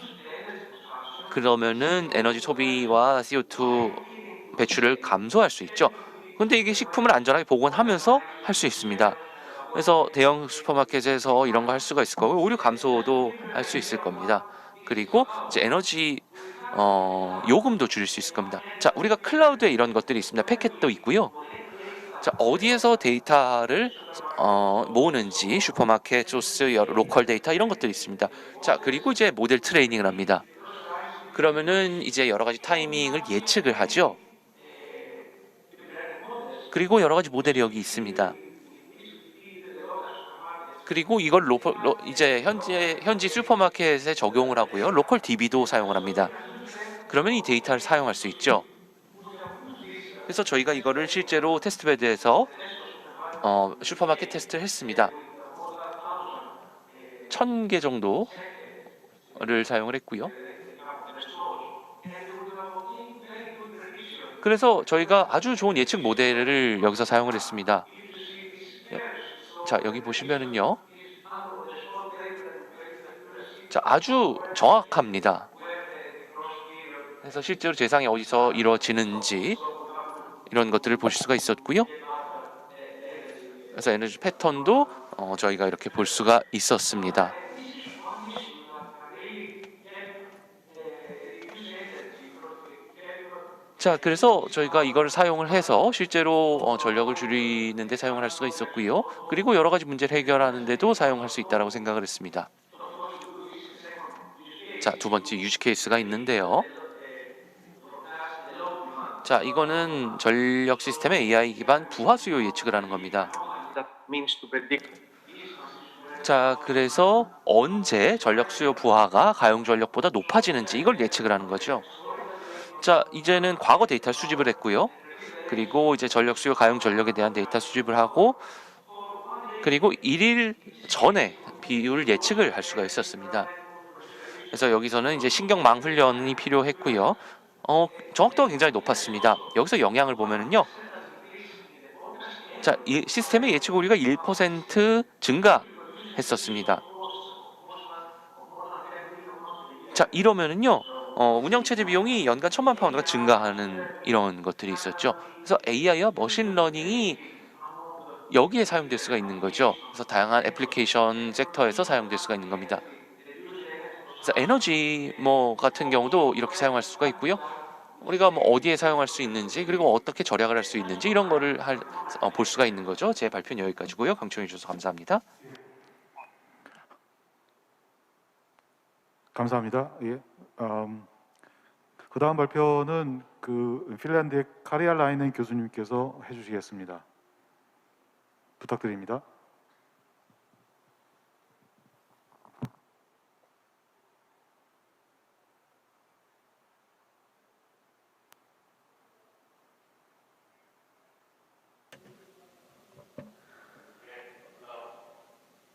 그러면은 에너지 소비와 CO2 배출을 감소할 수 있죠. 근데 이게 식품을 안전하게 보관하면서 할 수 있습니다. 그래서 대형 슈퍼마켓에서 이런 거 할 수가 있을 거고 오류 감소도 할 수 있을 겁니다. 그리고 이제 에너지 요금도 줄일 수 있을 겁니다. 자, 우리가 클라우드에 이런 것들이 있습니다. 패켓도 있고요. 자, 어디에서 데이터를 모으는지 슈퍼마켓, 소스, 로컬 데이터 이런 것들이 있습니다. 자, 그리고 이제 모델 트레이닝을 합니다. 그러면은 이제 여러 가지 타이밍을 예측을 하죠. 그리고 여러 가지 모델이 여기 있습니다. 그리고 이걸 이제 현지 슈퍼마켓에 적용을 하고요. 로컬 DB도 사용을 합니다. 그러면 이 데이터를 사용할 수 있죠. 그래서 저희가 이거를 실제로 테스트베드에서 슈퍼마켓 테스트를 했습니다. 1000개 정도를 사용을 했고요. 그래서 저희가 아주 좋은 예측 모델을 여기서 사용을 했습니다. 자, 여기 보시면은요. 자, 아주 정확합니다. 그래서 실제로 재상이 어디서 이루어지는지 이런 것들을 보실 수가 있었고요. 그래서 에너지 패턴도 저희가 이렇게 볼 수가 있었습니다. 자, 그래서 저희가 이걸 사용을 해서 실제로 전력을 줄이는 데 사용을 할 수가 있었고요. 그리고 여러 가지 문제를 해결하는 데도 사용할 수 있다고 생각을 했습니다. 자, 두 번째 유즈 케이스가 있는데요. 자, 이거는 전력 시스템의 AI 기반 부하 수요 예측을 하는 겁니다. 자, 그래서 언제 전력 수요 부하가 가용 전력보다 높아지는지 이걸 예측을 하는 거죠. 자, 이제는 과거 데이터를 수집을 했고요. 그리고 이제 전력 수요 가용 전력에 대한 데이터 수집을 하고 그리고 1일 전에 비율 예측을 할 수가 있었습니다. 그래서 여기서는 이제 신경망 훈련이 필요했고요. 정확도가 굉장히 높았습니다. 여기서 영향을 보면은요. 자, 이 시스템의 예측 오류가 1% 증가했었습니다. 자, 이러면은요, 운영체제 비용이 연간 1,000만 파운드가 증가하는 이런 것들이 있었죠. 그래서 AI와 머신러닝이 여기에 사용될 수가 있는 거죠. 그래서 다양한 애플리케이션 섹터에서 사용될 수가 있는 겁니다. 그래서 에너지 같은 경우도 이렇게 사용할 수가 있고요. 우리가 어디에 사용할 수 있는지, 그리고 어떻게 절약을 할 수 있는지 이런 거를 볼 수가 있는 거죠. 제 발표는 여기까지고요. 경청해 주셔서 감사합니다. 감사합니다. 예. 그 다음 발표는 핀란드의 카리알라이넨 교수님께서 해주시겠습니다. 부탁드립니다.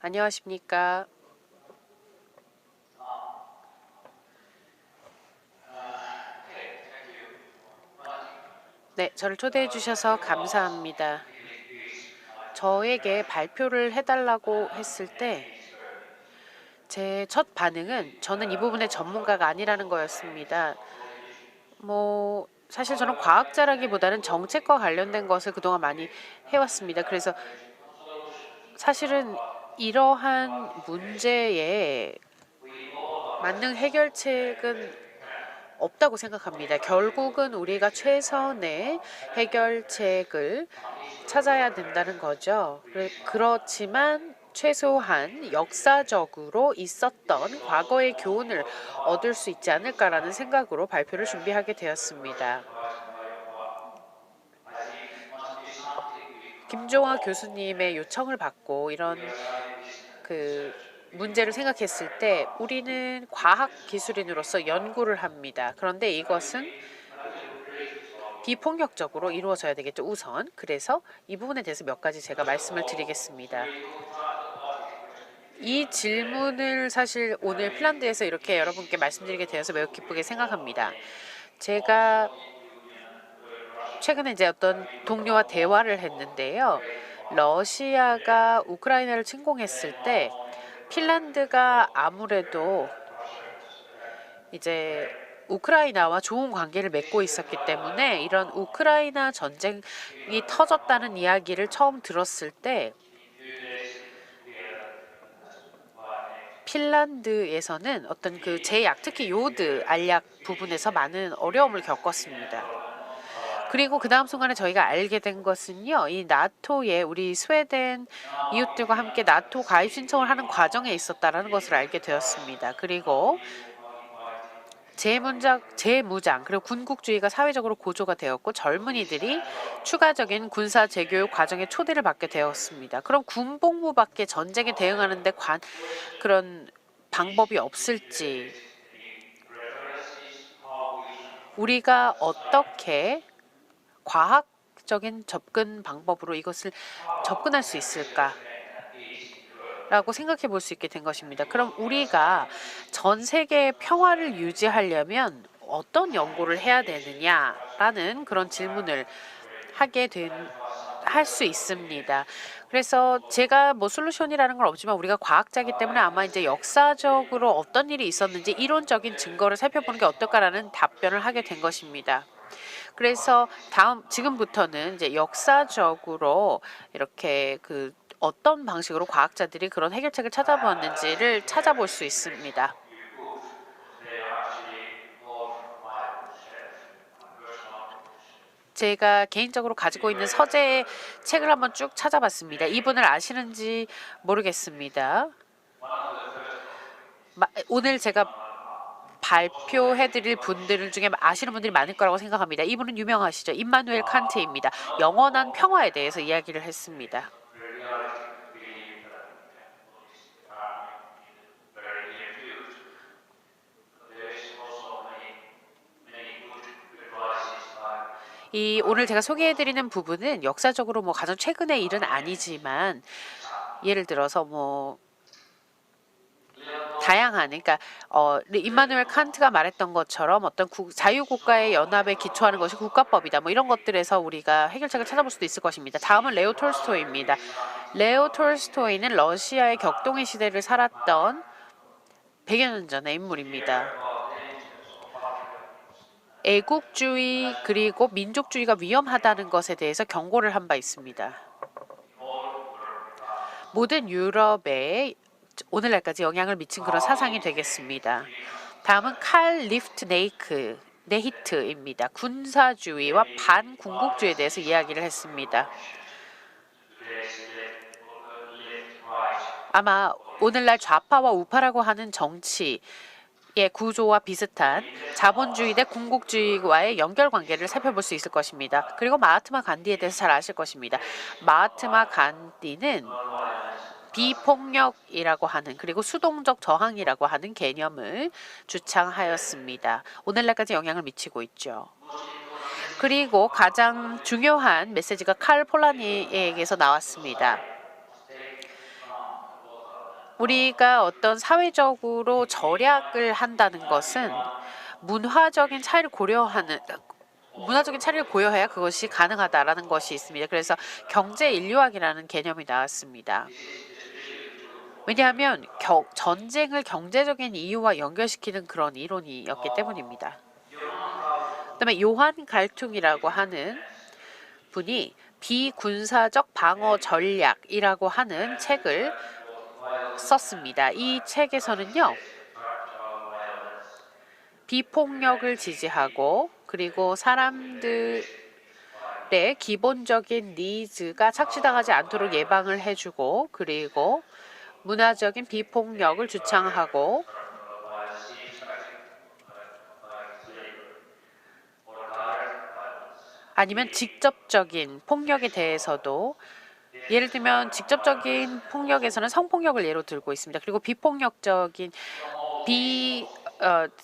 안녕하십니까? 네, 저를 초대해 주셔서 감사합니다. 저에게 발표를 해달라고 했을 때 제 첫 반응은 저는 이 부분의 전문가가 아니라는 거였습니다. 사실 저는 과학자라기보다는 정책과 관련된 것을 그동안 많이 해왔습니다. 그래서 사실은 이러한 문제에 맞는 해결책은 없다고 생각합니다. 결국은 우리가 최선의 해결책을 찾아야 된다는 거죠. 그렇지만 최소한 역사적으로 있었던 과거의 교훈을 얻을 수 있지 않을까라는 생각으로 발표를 준비하게 되었습니다. 김종화 교수님의 요청을 받고 이런 문제를 생각했을 때 우리는 과학 기술인으로서 연구를 합니다. 그런데 이것은 비폭력적으로 이루어져야 되겠죠, 우선. 그래서 이 부분에 대해서 몇 가지 제가 말씀을 드리겠습니다. 이 질문을 사실 오늘 핀란드에서 이렇게 여러분께 말씀드리게 되어서 매우 기쁘게 생각합니다. 제가 최근에 이제 어떤 동료와 대화를 했는데요. 러시아가 우크라이나를 침공했을 때 핀란드가 아무래도 이제 우크라이나와 좋은 관계를 맺고 있었기 때문에 이런 우크라이나 전쟁이 터졌다는 이야기를 처음 들었을 때 핀란드에서는 어떤 제약, 특히 요드 알약 부분에서 많은 어려움을 겪었습니다. 그리고 그 다음 순간에 저희가 알게 된 것은요, 이 나토에 우리 스웨덴 이웃들과 함께 나토 가입 신청을 하는 과정에 있었다라는 것을 알게 되었습니다. 그리고 재무장 그리고 군국주의가 사회적으로 고조가 되었고 젊은이들이 추가적인 군사 재교육 과정에 초대를 받게 되었습니다. 그럼 군복무밖에 전쟁에 대응하는데 그런 방법이 없을지, 우리가 어떻게 과학적인 접근 방법으로 이것을 접근할 수 있을까? 라고 생각해 볼 수 있게 된 것입니다. 그럼 우리가 전 세계의 평화를 유지하려면 어떤 연구를 해야 되느냐라는 그런 질문을 할 수 있습니다. 그래서 제가 솔루션이라는 건 없지만 우리가 과학자이기 때문에 아마 이제 역사적으로 어떤 일이 있었는지 이론적인 증거를 살펴보는 게 어떨까라는 답변을 하게 된 것입니다. 그래서 지금부터는 이제 역사적으로 이렇게 어떤 방식으로 과학자들이 그런 해결책을 찾아보았는지를 찾아볼 수 있습니다. 제가 개인적으로 가지고 있는 서재의 책을 한번 쭉 찾아봤습니다. 이분을 아시는지 모르겠습니다. 오늘 제가 발표해드릴 분들 중에 아시는 분들이 많을 거라고 생각합니다. 이분은 유명하시죠. 임마누엘 칸트입니다. 영원한 평화에 대해서 이야기를 했습니다. 오늘 제가 소개해드리는 부분은 역사적으로 가장 최근의 일은 아니지만 예를 들어서 다양한 그러니까 임마누엘 칸트가 말했던 것처럼 어떤 자유국가의 연합에 기초하는 것이 국가법이다. 뭐 이런 것들에서 우리가 해결책을 찾아볼 수도 있을 것입니다. 다음은 레오 톨스토이입니다. 레오 톨스토이는 러시아의 격동의 시대를 살았던 100여 년 전의 인물입니다. 애국주의 그리고 민족주의가 위험하다는 것에 대해서 경고를 한 바 있습니다. 모든 유럽에 오늘날까지 영향을 미친 그런 사상이 되겠습니다. 다음은 칼 리프트 네히트입니다. 군사주의와 반군국주의에 대해서 이야기를 했습니다. 아마 오늘날 좌파와 우파라고 하는 정치의 구조와 비슷한 자본주의 대 군국주의와의 연결관계를 살펴볼 수 있을 것입니다. 그리고 마하트마 간디에 대해서 잘 아실 것입니다. 마하트마 간디는 비폭력이라고 하는 그리고 수동적 저항이라고 하는 개념을 주창하였습니다. 오늘날까지 영향을 미치고 있죠. 그리고 가장 중요한 메시지가 칼 폴라니에게서 나왔습니다. 우리가 어떤 사회적으로 절약을 한다는 것은 문화적인 차이를 고려해야 그것이 가능하다라는 것이 있습니다. 그래서 경제 인류학이라는 개념이 나왔습니다. 왜냐하면 전쟁을 경제적인 이유와 연결시키는 그런 이론이었기 때문입니다. 그다음에 요한 갈퉁이라고 하는 분이 비군사적 방어 전략이라고 하는 책을 썼습니다. 이 책에서는요, 비폭력을 지지하고 그리고 사람들의 기본적인 니즈가 착취당하지 않도록 예방을 해주고 그리고 문화적인 비폭력을 주창하고 아니면 직접적인 폭력에 대해서도 예를 들면 직접적인 폭력에서는 성폭력을 예로 들고 있습니다. 그리고 비폭력적인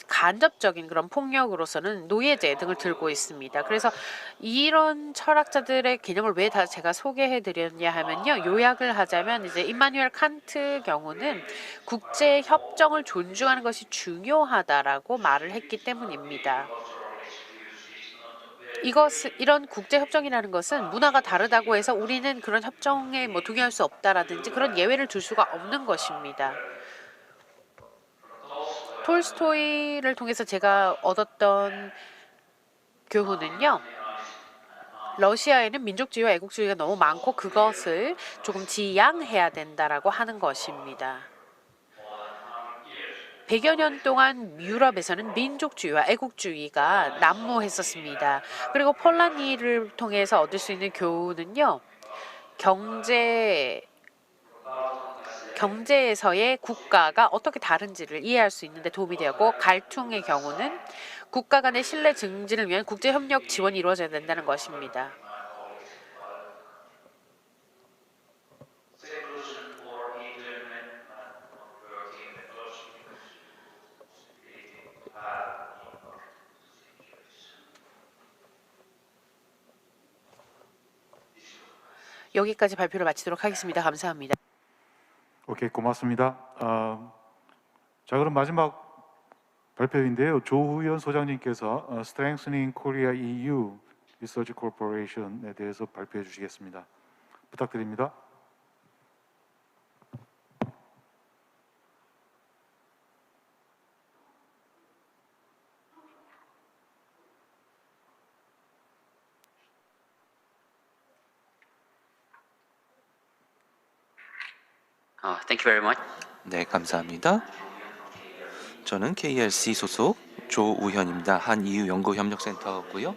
간접적인 그런 폭력으로서는 노예제 등을 들고 있습니다. 그래서 이런 철학자들의 개념을 왜 다 제가 소개해드렸냐 하면요. 요약을 하자면 이제 임마누엘 칸트 경우는 국제 협정을 존중하는 것이 중요하다라고 말을 했기 때문입니다. 이런 국제 협정이라는 것은 문화가 다르다고 해서 우리는 그런 협정에 동의할 수 없다라든지 그런 예외를 둘 수가 없는 것입니다. 톨스토이를 통해서 제가 얻었던 교훈은요. 러시아에는 민족주의와 애국주의가 너무 많고 그것을 조금 지양해야 된다라고 하는 것입니다. 100여 년 동안 유럽에서는 민족주의와 애국주의가 난무했었습니다. 그리고 폴라니를 통해서 얻을 수 있는 교훈은요. 경제에서의 국가가 어떻게 다른지를 이해할 수 있는 데 도움이 되었고 갈퉁의 경우는 국가 간의 신뢰 증진을 위한 국제협력 지원이 이루어져야 된다는 것입니다. 여기까지 발표를 마치도록 하겠습니다. 감사합니다. 오케이, 고맙습니다. 자, 그럼 마지막 발표인데요. 조우현 소장님께서 Strengthening Korea EU Research Corporation에 대해서 발표해 주시겠습니다. 부탁드립니다. Thank you very much. 네, 감사합니다. 저는 KRC 소속 조우현입니다. 한EU 연구협력센터고요.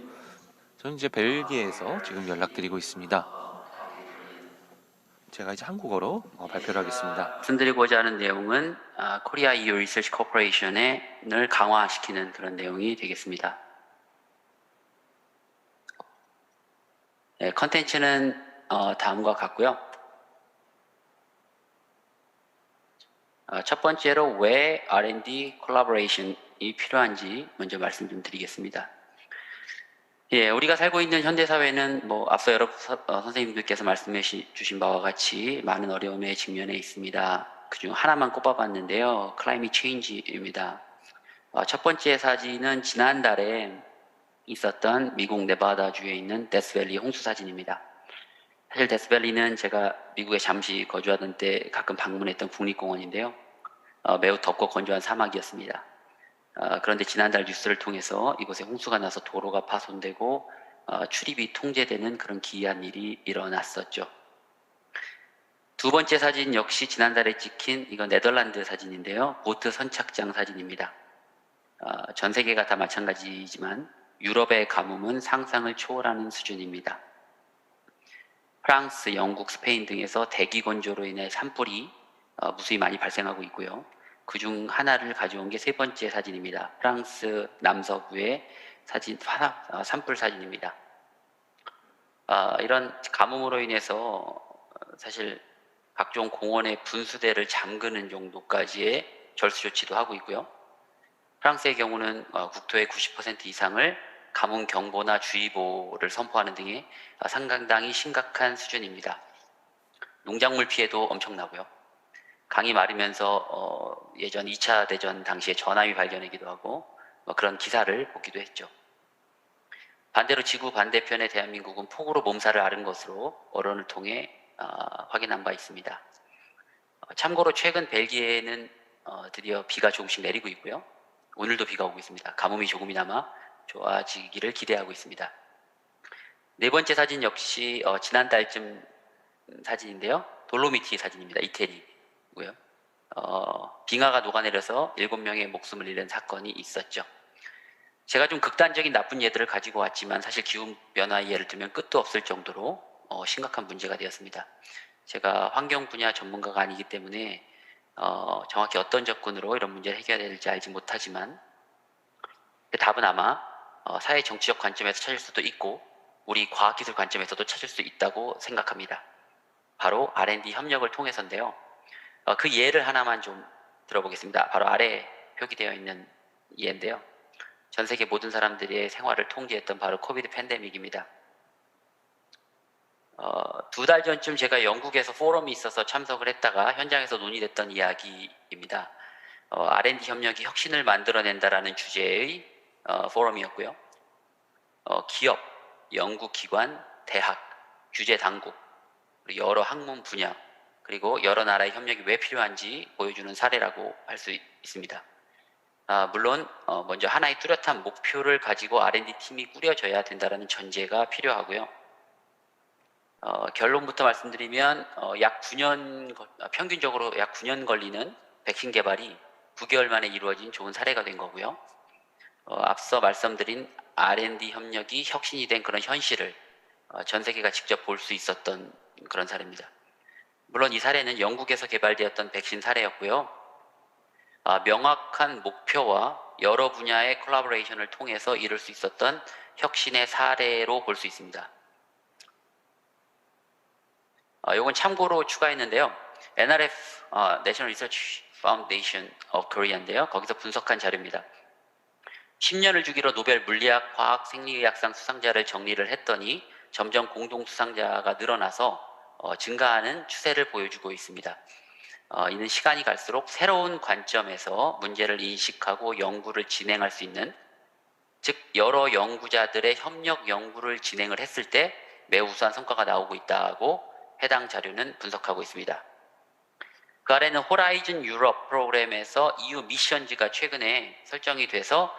저는 이제 벨기에에서 지금 연락드리고 있습니다. 제가 이제 한국어로 발표를 하겠습니다. 말씀드리고자 하는 내용은 코리아 EU 리서치 코퍼레이션을 강화시키는 그런 내용이 되겠습니다. 네, 컨텐츠는 다음과 같고요. 첫 번째로 왜 R&D 콜라보레이션이 필요한지 먼저 말씀 좀 드리겠습니다. 예, 우리가 살고 있는 현대사회는 앞서 여러 선생님들께서 말씀해 주신 바와 같이 많은 어려움에 직면해 있습니다. 그중 하나만 꼽아봤는데요. 클라이밋 체인지입니다. 첫 번째 사진은 지난달에 있었던 미국 네바다주에 있는 데스밸리 홍수 사진입니다. 사실 데스밸리는 제가 미국에 잠시 거주하던 때 가끔 방문했던 국립공원인데요. 매우 덥고 건조한 사막이었습니다. 그런데 지난달 뉴스를 통해서 이곳에 홍수가 나서 도로가 파손되고 출입이 통제되는 그런 기이한 일이 일어났었죠. 두 번째 사진 역시 지난달에 찍힌 이건 네덜란드 사진인데요. 보트 선착장 사진입니다. 전 세계가 다 마찬가지지만 유럽의 가뭄은 상상을 초월하는 수준입니다. 프랑스, 영국, 스페인 등에서 대기 건조로 인해 산불이 무수히 많이 발생하고 있고요. 그중 하나를 가져온 게 세 번째 사진입니다. 프랑스 남서부의 산불 사진입니다. 이런 가뭄으로 인해서 사실 각종 공원의 분수대를 잠그는 정도까지의 절수 조치도 하고 있고요. 프랑스의 경우는 국토의 90% 이상을 가뭄 경보나 주의보를 선포하는 등의 상당히 심각한 수준입니다. 농작물 피해도 엄청나고요. 강이 마르면서 예전 2차 대전 당시에 전함이 발견되기도 하고 그런 기사를 보기도 했죠. 반대로 지구 반대편의 대한민국은 폭우로 몸살을 앓은 것으로 언론을 통해 확인한 바 있습니다. 참고로 최근 벨기에는 드디어 비가 조금씩 내리고 있고요. 오늘도 비가 오고 있습니다. 가뭄이 조금이나마 좋아지기를 기대하고 있습니다. 네 번째 사진 역시 지난달쯤 사진인데요. 돌로미티 사진입니다. 이태리고요. 빙하가 녹아내려서 7명의 목숨을 잃은 사건이 있었죠. 제가 좀 극단적인 나쁜 예들을 가지고 왔지만 사실 기후변화 예를 들면 끝도 없을 정도로 심각한 문제가 되었습니다. 제가 환경 분야 전문가가 아니기 때문에 정확히 어떤 접근으로 이런 문제를 해결해야 될지 알지 못하지만 그 답은 아마 사회 정치적 관점에서 찾을 수도 있고 우리 과학기술 관점에서도 찾을 수 있다고 생각합니다. 바로 R&D 협력을 통해서인데요. 그 예를 하나만 좀 들어보겠습니다. 바로 아래 표기되어 있는 예인데요. 전 세계 모든 사람들의 생활을 통제했던 바로 코비드 팬데믹입니다. 2달 전쯤 제가 영국에서 포럼이 있어서 참석을 했다가 현장에서 논의됐던 이야기입니다. R&D 협력이 혁신을 만들어낸다라는 주제의 포럼이었고요. 기업, 연구기관, 대학, 규제당국, 그리고 여러 학문 분야, 그리고 여러 나라의 협력이 왜 필요한지 보여주는 사례라고 할 수 있습니다. 물론 먼저 하나의 뚜렷한 목표를 가지고 R&D 팀이 꾸려져야 된다는 전제가 필요하고요. 결론부터 말씀드리면 약 9년, 평균적으로 약 9년 걸리는 백신 개발이 9개월 만에 이루어진 좋은 사례가 된 거고요. 앞서 말씀드린 R&D 협력이 혁신이 된 그런 현실을 전 세계가 직접 볼 수 있었던 그런 사례입니다. 물론 이 사례는 영국에서 개발되었던 백신 사례였고요. 명확한 목표와 여러 분야의 콜라보레이션을 통해서 이룰 수 있었던 혁신의 사례로 볼 수 있습니다. 이건 참고로 추가했는데요. NRF, National Research Foundation of Korea인데요. 거기서 분석한 자료입니다. 10년을 주기로 노벨 물리학, 과학, 생리의학상 수상자를 정리를 했더니 점점 공동 수상자가 늘어나서 증가하는 추세를 보여주고 있습니다. 이는 시간이 갈수록 새로운 관점에서 문제를 인식하고 연구를 진행할 수 있는, 즉 여러 연구자들의 협력 연구를 진행을 했을 때 매우 우수한 성과가 나오고 있다고 해당 자료는 분석하고 있습니다. 그 아래는 호라이즌 유럽 프로그램에서 EU 미션즈가 최근에 설정이 돼서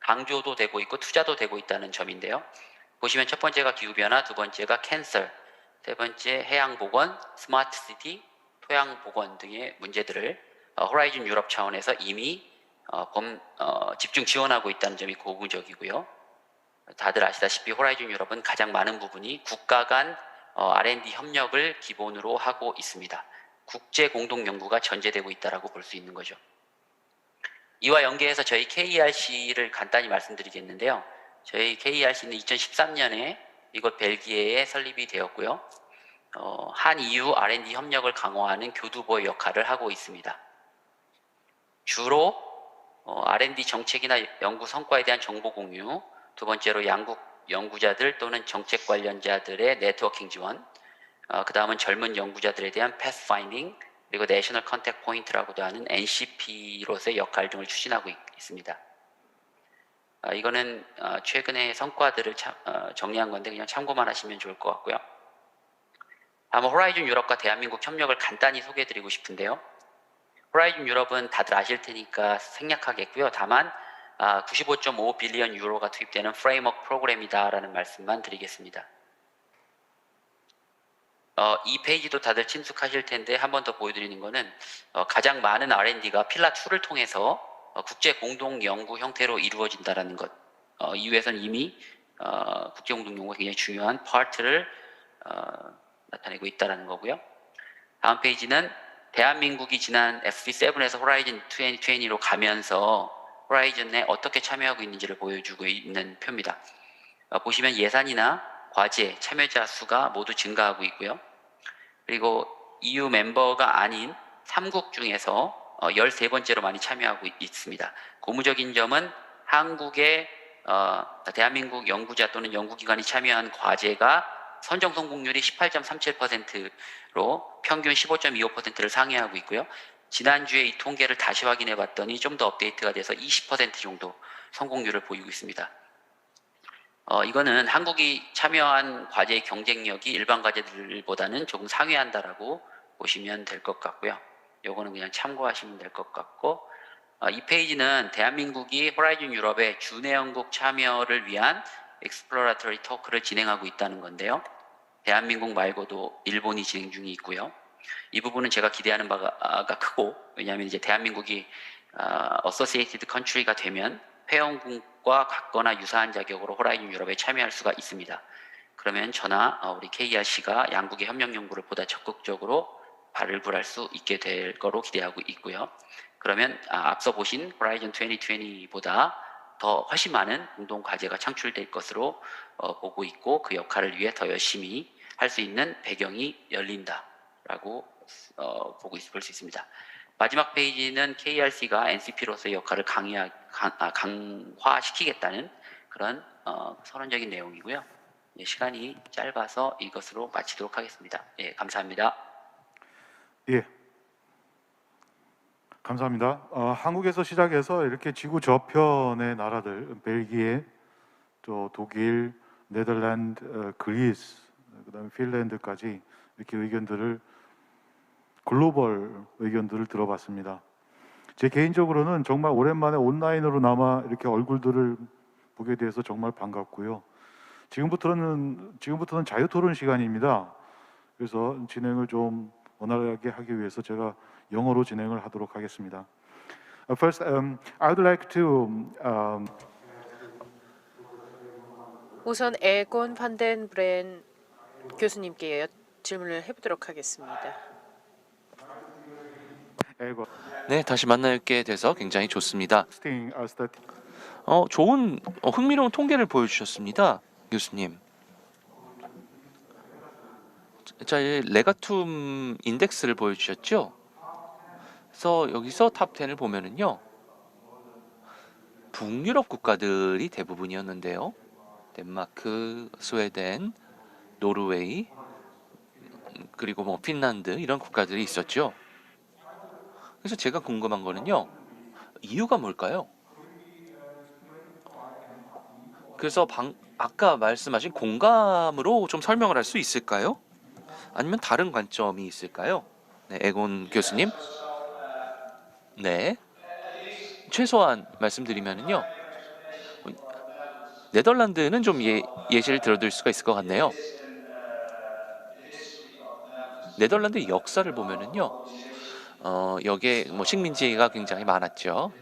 강조도 되고 있고 투자도 되고 있다는 점인데요. 보시면 첫 번째가 기후변화, 두 번째가 캔서, 세 번째 해양보건, 스마트시티, 토양보건 등의 문제들을 호라이즌 유럽 차원에서 이미 집중 지원하고 있다는 점이 고무적이고요. 다들 아시다시피 호라이즌 유럽은 가장 많은 부분이 국가 간 R&D 협력을 기본으로 하고 있습니다. 국제 공동 연구가 전제되고 있다라고 볼 수 있는 거죠. 이와 연계해서 저희 KERC를 간단히 말씀드리겠는데요. 저희 KERC는 2013년에 이곳 벨기에에 설립이 되었고요. 한 EU R&D 협력을 강화하는 교두보의 역할을 하고 있습니다. 주로 R&D 정책이나 연구 성과에 대한 정보 공유, 두 번째로 양국 연구자들 또는 정책 관련자들의 네트워킹 지원, 그 다음은 젊은 연구자들에 대한 패스파인딩, 그리고 내셔널 컨택 포인트라고도 하는 NCP로서의 역할 등을 추진하고 있습니다. 이거는 최근의 성과들을 정리한 건데 그냥 참고만 하시면 좋을 것 같고요. 다음은 호라이즌 유럽과 대한민국 협력을 간단히 소개해드리고 싶은데요. 호라이즌 유럽은 다들 아실 테니까 생략하겠고요. 다만 95.5 빌리언 유로가 투입되는 프레임워크 프로그램이다라는 말씀만 드리겠습니다. 이 페이지도 다들 친숙하실 텐데 한 번 더 보여드리는 거는 가장 많은 R&D가 필라2를 통해서 국제 공동 연구 형태로 이루어진다라는 것. 이후에서는 이미 국제 공동 연구가 굉장히 중요한 파트를 나타내고 있다라는 거고요. 다음 페이지는 대한민국이 지난 FP7에서 호라이즌 2020로 가면서 호라이즌에 어떻게 참여하고 있는지를 보여주고 있는 표입니다. 보시면 예산이나 과제, 참여자 수가 모두 증가하고 있고요. 그리고 EU 멤버가 아닌 3국 중에서 13번째로 많이 참여하고 있습니다. 고무적인 점은 한국의 대한민국 연구자 또는 연구기관이 참여한 과제가 선정 성공률이 18.37%로 평균 15.25%를 상회하고 있고요. 지난주에 이 통계를 다시 확인해 봤더니 좀 더 업데이트가 돼서 20% 정도 성공률을 보이고 있습니다. 이거는 한국이 참여한 과제의 경쟁력이 일반 과제들보다는 조금 상회한다라고 보시면 될 것 같고요. 요거는 그냥 참고하시면 될 것 같고, 이 페이지는 대한민국이 호라이즌 유럽의 준회원국 참여를 위한 익스플로라토리 토크를 진행하고 있다는 건데요. 대한민국 말고도 일본이 진행 중에 있고요. 이 부분은 제가 기대하는 바가 크고, 왜냐하면 이제 대한민국이 어소시에이티드 컨트리가 되면 회원국과 같거나 유사한 자격으로 호라이즌 유럽에 참여할 수가 있습니다. 그러면 저나 우리 KRC가 양국의 협력 연구를 보다 적극적으로 발굴할 수 있게 될 거로 기대하고 있고요. 그러면 앞서 보신 호라이즌 2020보다 더 훨씬 많은 공동 과제가 창출될 것으로 보고 있고, 그 역할을 위해 더 열심히 할 수 있는 배경이 열린다라고 볼 수 있습니다. 마지막 페이지는 KRC가 NCP로서의 역할을 강화시키겠다는 그런 선언적인 내용이고요. 시간이 짧아서 이것으로 마치도록 하겠습니다. 감사합니다. 예, 감사합니다. 한국에서 시작해서 이렇게 지구 저편의 나라들, 벨기에, 또 독일, 네덜란드, 그리스, 그다음에 핀란드까지 이렇게 의견들을 글로벌 의견들을 들어봤습니다. 제 개인적으로는 정말 오랜만에 온라인으로나마 이렇게 얼굴들을 보게 돼서 정말 반갑고요. 지금부터는 자유 토론 시간입니다. 그래서 진행을 좀 원활하게 하기 위해서 제가 영어로 진행을 하도록 하겠습니다. First, I would like to 우선 에곤 판덴 브렌 교수님께 질문을 해보도록 하겠습니다. 네, 다시 만나게 돼서 굉장히 좋습니다. 좋은 흥미로운 통계를 보여주셨습니다, 교수님. 자, 레가툼 인덱스를 보여주셨죠? 그래서 여기서 탑 10을 보면은요, 북유럽 국가들이 대부분이었는데요. 덴마크, 스웨덴, 노르웨이, 그리고 뭐 핀란드 이런 국가들이 있었죠. 그래서 제가 궁금한 거는요, 이유가 뭘까요? 그래서 아까 말씀하신 공감으로 좀 설명을 할 수 있을까요? 아니면 다른 관점이 있을까요? 네, 에곤 교수님. 네, 최소한 말씀드리면요, 네덜란드는 좀 예시를 들어드릴 수가 있을 것 같네요. 네덜란드 역사를 보면은요, 여기에 뭐 식민지가 굉장히 많았죠.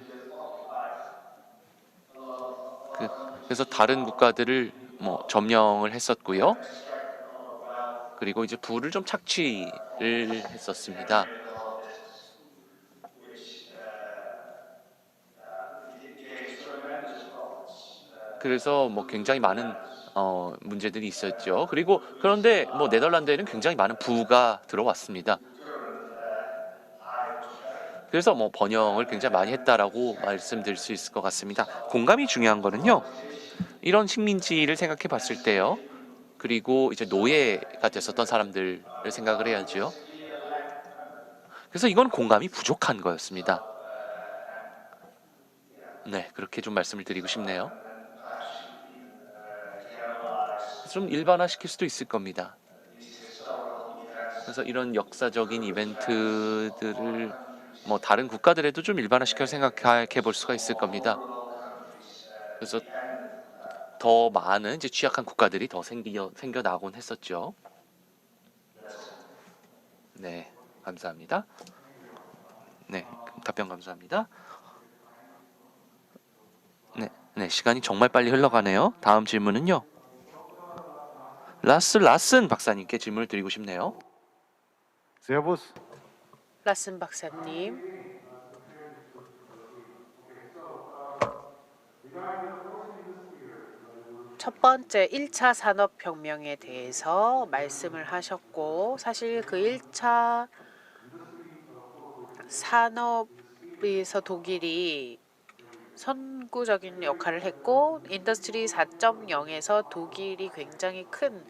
그래서 다른 국가들을 뭐 점령을 했었고요. 그리고 이제 부를 좀 착취를 했었습니다. 그래서 뭐 굉장히 많은 문제들이 있었죠. 그리고 그런데 뭐 네덜란드에는 굉장히 많은 부가 들어왔습니다. 그래서 뭐 번영을 굉장히 많이 했다라고 말씀드릴 수 있을 것 같습니다. 공감이 중요한 거는요, 이런 식민지를 생각해 봤을 때요, 그리고 이제 노예가 됐었던 사람들을 생각을 해야죠. 그래서 이건 공감이 부족한 거였습니다. 네, 그렇게 좀 말씀을 드리고 싶네요. 좀 일반화시킬 수도 있을 겁니다. 그래서 이런 역사적인 이벤트들을 뭐 다른 국가들에도 좀 일반화시켜 생각해 볼 수가 있을 겁니다. 그래서 더 많은 이제 취약한 국가들이 더 생겨나곤 했었죠. 네, 감사합니다. 네, 답변 감사합니다. 네, 시간이 정말 빨리 흘러가네요. 다음 질문은요. 라슨 박사님께 질문을 드리고 싶네요. Servus. 라슨 박사님. 첫 번째 1차 산업혁명에 대해서 말씀을 하셨고, 사실 그 1차 산업에서 독일이 선구적인 역할을 했고, 인더스트리 4.0에서 독일이 굉장히 큰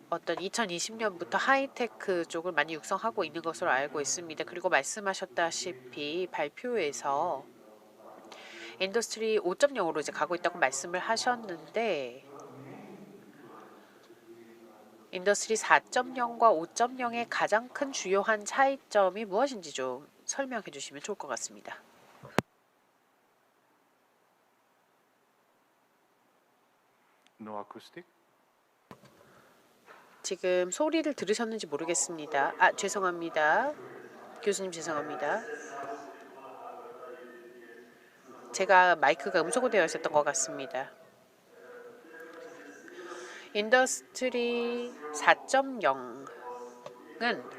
어떤 2020년부터 하이테크 쪽을 많이 육성하고 있는 것으로 알고 있습니다. 그리고 말씀하셨다시피 발표에서 인더스트리 5.0으로 이제 가고 있다고 말씀을 하셨는데, 인더스트리 4.0과 5.0의 가장 큰 주요한 차이점이 무엇인지 좀 설명해 주시면 좋을 것 같습니다. No acoustic. 지금 소리를 들으셨는지 모르겠습니다. 죄송합니다. 교수님 죄송합니다. 제가 마이크가 음소거되어 있었던 것 같습니다. 인더스트리 4.0은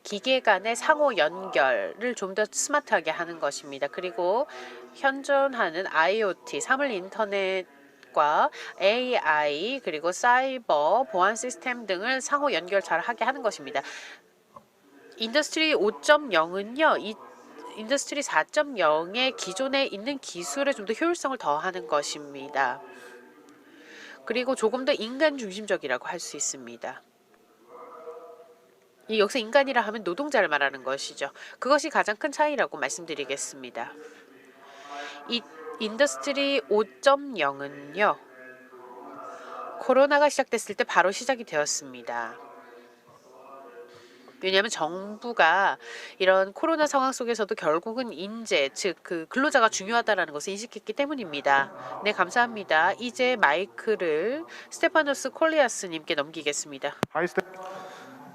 기계 간의 상호 연결을 좀 더 스마트하게 하는 것입니다. 그리고 현존하는 IoT, 사물 인터넷과 AI, 그리고 사이버, 보안 시스템 등을 상호 연결 잘 하게 하는 것입니다. 인더스트리 5.0은요, 이 인더스트리 4.0의 기존에 있는 기술에 좀 더 효율성을 더하는 것입니다. 그리고 조금 더 인간 중심적이라고 할 수 있습니다. 이 여기서 인간이라 하면 노동자를 말하는 것이죠. 그것이 가장 큰 차이라고 말씀드리겠습니다. 이 인더스트리 5.0은요, 코로나가 시작됐을 때 바로 시작이 되었습니다. 왜냐하면 정부가 이런 코로나 상황 속에서도 결국은 인재, 즉 그 근로자가 중요하다라는 것을 인식했기 때문입니다. 네, 감사합니다. 이제 마이크를 스테파노스 콜리아스님께 넘기겠습니다. Hi,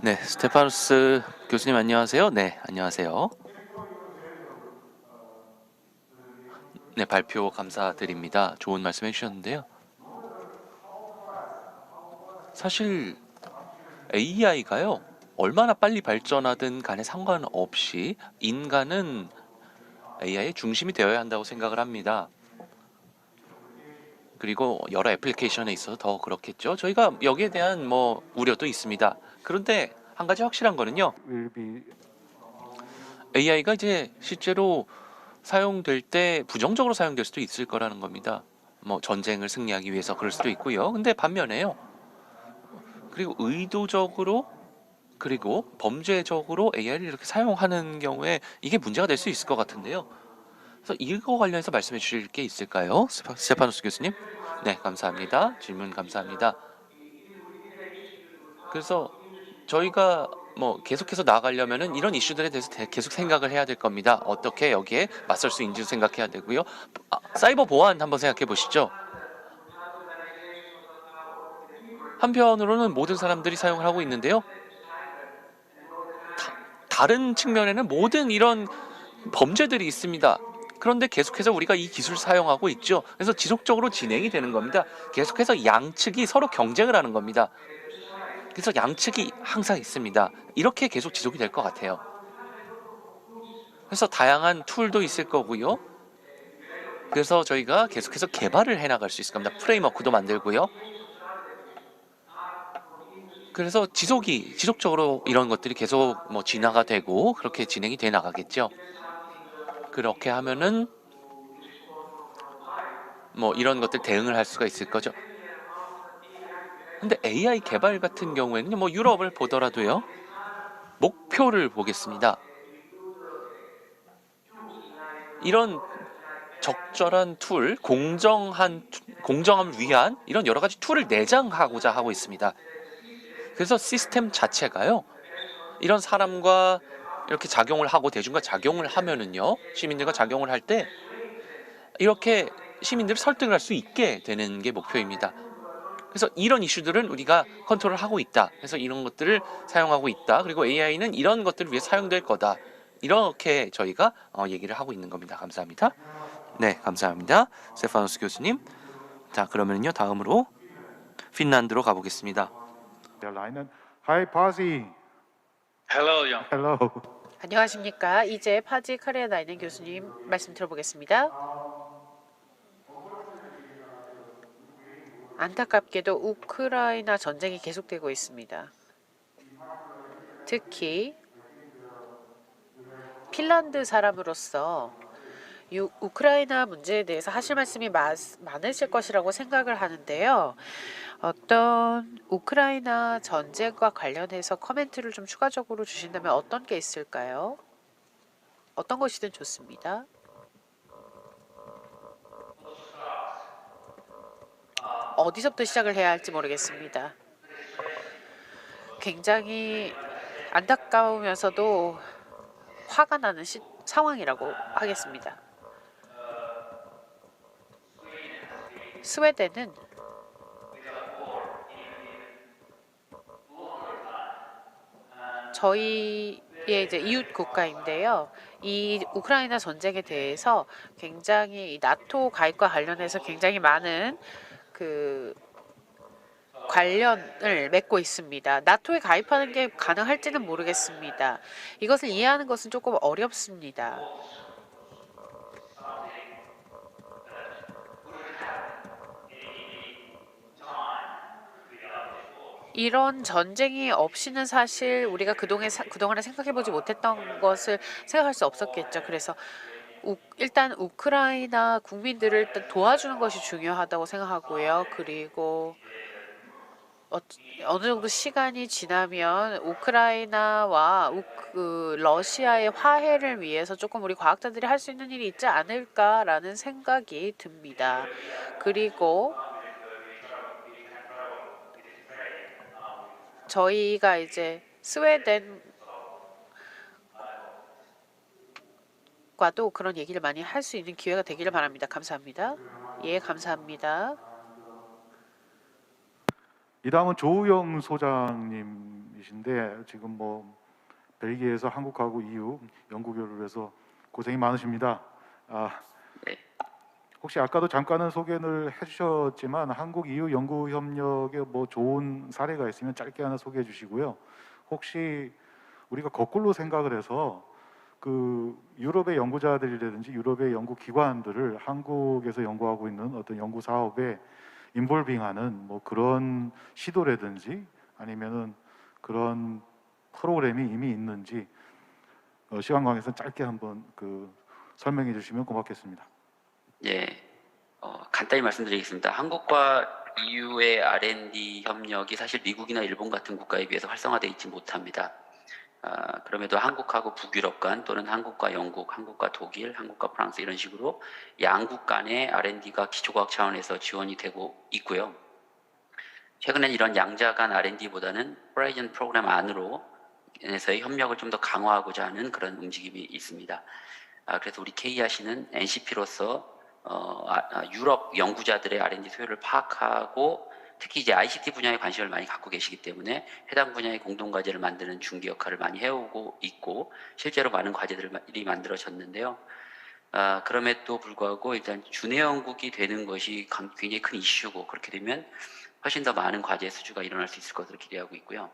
네, 스테파노스 교수님 안녕하세요. 네, 안녕하세요. 네, 발표 감사드립니다. 좋은 말씀 해주셨는데요. 사실 AI가요, 얼마나 빨리 발전하든 간에 상관없이 인간은 AI의 중심이 되어야 한다고 생각을 합니다. 그리고 여러 애플리케이션에 있어서 더 그렇겠죠. 저희가 여기에 대한 뭐 우려도 있습니다. 그런데 한 가지 확실한 거는요, will be AI가 이제 실제로 사용될 때 부정적으로 사용될 수도 있을 거라는 겁니다. 뭐 전쟁을 승리하기 위해서 그럴 수도 있고요. 근데 반면에요, 그리고 의도적으로 그리고 범죄적으로 AI를 이렇게 사용하는 경우에 이게 문제가 될 수 있을 것 같은데요. 그래서 이거 관련해서 말씀해 주실 게 있을까요? 스테파노스 교수님? 네, 감사합니다. 질문 감사합니다. 그래서 저희가 뭐 계속해서 나아가려면은 이런 이슈들에 대해서 계속 생각을 해야 될 겁니다. 어떻게 여기에 맞설 수 있는지 생각해야 되고요. 사이버 보안 한번 생각해 보시죠. 한편으로는 모든 사람들이 사용을 하고 있는데요, 다른 측면에는 모든 이런 범죄들이 있습니다. 그런데 계속해서 우리가 이 기술을 사용하고 있죠. 그래서 지속적으로 진행이 되는 겁니다. 계속해서 양측이 서로 경쟁을 하는 겁니다. 그래서 양측이 항상 있습니다. 이렇게 계속 지속이 될 것 같아요. 그래서 다양한 툴도 있을 거고요. 그래서 저희가 계속해서 개발을 해나갈 수 있을 겁니다. 프레임워크도 만들고요. 그래서 지속적으로 이런 것들이 계속 뭐 진화가 되고 그렇게 진행이 돼 나가겠죠. 그렇게 하면은 뭐 이런 것들 대응을 할 수가 있을 거죠. 근데 AI 개발 같은 경우에는 뭐 유럽을 보더라도요, 목표를 보겠습니다. 이런 적절한 툴, 공정함을 위한 이런 여러 가지 툴을 내장하고자 하고 있습니다. 그래서 시스템 자체가요, 이런 사람과 이렇게 작용을 하고 대중과 작용을 하면은요, 시민들과 작용을 할 때 이렇게 시민들을 설득을 할 수 있게 되는 게 목표입니다. 그래서 이런 이슈들은 우리가 컨트롤하고 있다. 그래서 이런 것들을 사용하고 있다. 그리고 AI는 이런 것들을 위해 사용될 거다. 이렇게 저희가 얘기를 하고 있는 겁니다. 감사합니다. 네, 감사합니다. 스테파노스 교수님. 자, 그러면요 다음으로 핀란드로 가보겠습니다. 라인은 Hi Pasi. Hello, Young. Hello. 안녕하십니까. 이제 파지 카리아 나이는 교수님 말씀 들어보겠습니다. 안타깝게도 우크라이나 전쟁이 계속되고 있습니다. 특히 핀란드 사람으로서 우크라이나 문제에 대해서 하실 말씀이 많으실 것이라고 생각을 하는데요. 어떤 우크라이나 전쟁과 관련해서 코멘트를 좀 추가적으로 주신다면 어떤 게 있을까요? 어떤 것이든 좋습니다. 어디서부터 시작을 해야 할지 모르겠습니다. 굉장히 안타까우면서도 화가 나는 상황이라고 하겠습니다. 스웨덴은 저희의 이제 이웃 국가인데요. 이 우크라이나 전쟁에 대해서 굉장히 이 나토 가입과 관련해서 굉장히 많은 그 관련을 맺고 있습니다. 나토에 가입하는 게 가능할지는 모르겠습니다. 이것을 이해하는 것은 조금 어렵습니다. 이런 전쟁이 없이는 사실 우리가 그동안에 생각해보지 못했던 것을 생각할 수 없었겠죠. 그래서 일단 우크라이나 국민들을 일단 도와주는 것이 중요하다고 생각하고요. 그리고 어느 정도 시간이 지나면 우크라이나와 러시아의 화해를 위해서 조금 우리 과학자들이 할 수 있는 일이 있지 않을까라는 생각이 듭니다. 그리고 저희가 이제 스웨덴과도 그런 얘기를 많이 할 수 있는 기회가 되기를 바랍니다. 감사합니다. 예, 감사합니다. 이 다음은 조우영 소장님이신데 지금 뭐 벨기에에서 한국하고 EU 연구 교류를 해서 고생이 많으십니다. 혹시 아까도 잠깐은 소개를 해주셨지만 한국 EU 연구 협력에 뭐 좋은 사례가 있으면 짧게 하나 소개해 주시고요. 혹시 우리가 거꾸로 생각을 해서 그 유럽의 연구자들이라든지 유럽의 연구 기관들을 한국에서 연구하고 있는 어떤 연구 사업에 인볼빙하는 뭐 그런 시도라든지 아니면은 그런 프로그램이 이미 있는지 시간 관계에서 짧게 한번 설명해 주시면 고맙겠습니다. 예, 간단히 말씀드리겠습니다. 한국과 EU의 R&D 협력이 사실 미국이나 일본 같은 국가에 비해서 활성화되어 있지 못합니다. 그럼에도 한국하고 북유럽 간 또는 한국과 영국, 한국과 독일, 한국과 프랑스 이런 식으로 양국 간의 R&D가 기초과학 차원에서 지원이 되고 있고요. 최근엔 이런 양자 간 R&D보다는 호라이즌 프로그램 안으로에서의 협력을 좀 더 강화하고자 하는 그런 움직임이 있습니다. 그래서 우리 KERC는 NCP로서 유럽 연구자들의 R&D 소요를 파악하고 특히 이제 ICT 분야에 관심을 많이 갖고 계시기 때문에 해당 분야의 공동과제를 만드는 중기 역할을 많이 해오고 있고 실제로 많은 과제들이 만들어졌는데요. 그럼에도 불구하고 일단 준해 연국이 되는 것이 굉장히 큰 이슈고 그렇게 되면 훨씬 더 많은 과제 수주가 일어날 수 있을 것으로 기대하고 있고요.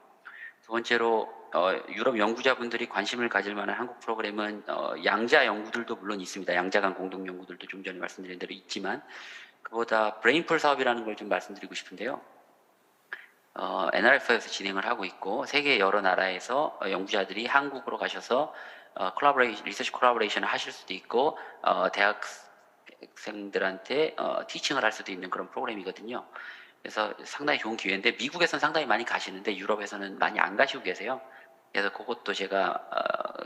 두 번째로 유럽 연구자분들이 관심을 가질 만한 한국 프로그램은 양자 연구들도 물론 있습니다. 양자 간 공동 연구들도 좀 전에 말씀드린 대로 있지만 그보다 브레인풀 사업이라는 걸 좀 말씀드리고 싶은데요. NRF에서 진행을 하고 있고 세계 여러 나라에서 연구자들이 한국으로 가셔서 리서치 콜라보레이션을 하실 수도 있고 대학생들한테 티칭을 할 수도 있는 그런 프로그램이거든요. 그래서 상당히 좋은 기회인데 미국에서는 상당히 많이 가시는데 유럽에서는 많이 안 가시고 계세요. 그래서 그것도 제가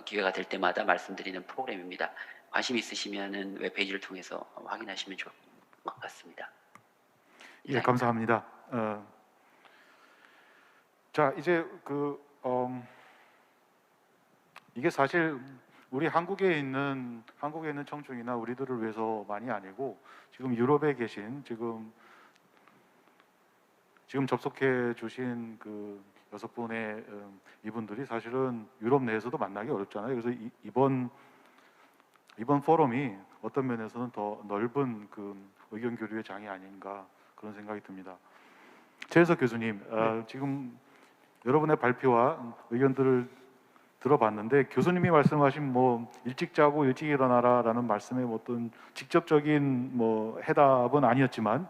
기회가 될 때마다 말씀드리는 프로그램입니다. 관심 있으시면은 웹페이지를 통해서 확인하시면 좋을 것 같습니다. 예, 감사합니다. 자, 이제 이게 사실 우리 한국에 있는 청중이나 우리들을 위해서 많이 아니고 지금 유럽에 계신 지금 접속해 주신 그 6분의 이분들이 사실은 유럽 내에서도 만나기 어렵잖아요. 그래서 이번 포럼이 어떤 면에서는 더 넓은 그 의견 교류의 장이 아닌가 그런 생각이 듭니다. 최혜석 교수님, 지금 여러분의 발표와 의견들을 들어봤는데 교수님이 말씀하신 뭐 일찍 자고 일찍 일어나라라는 말씀에 어떤 직접적인 뭐 해답은 아니었지만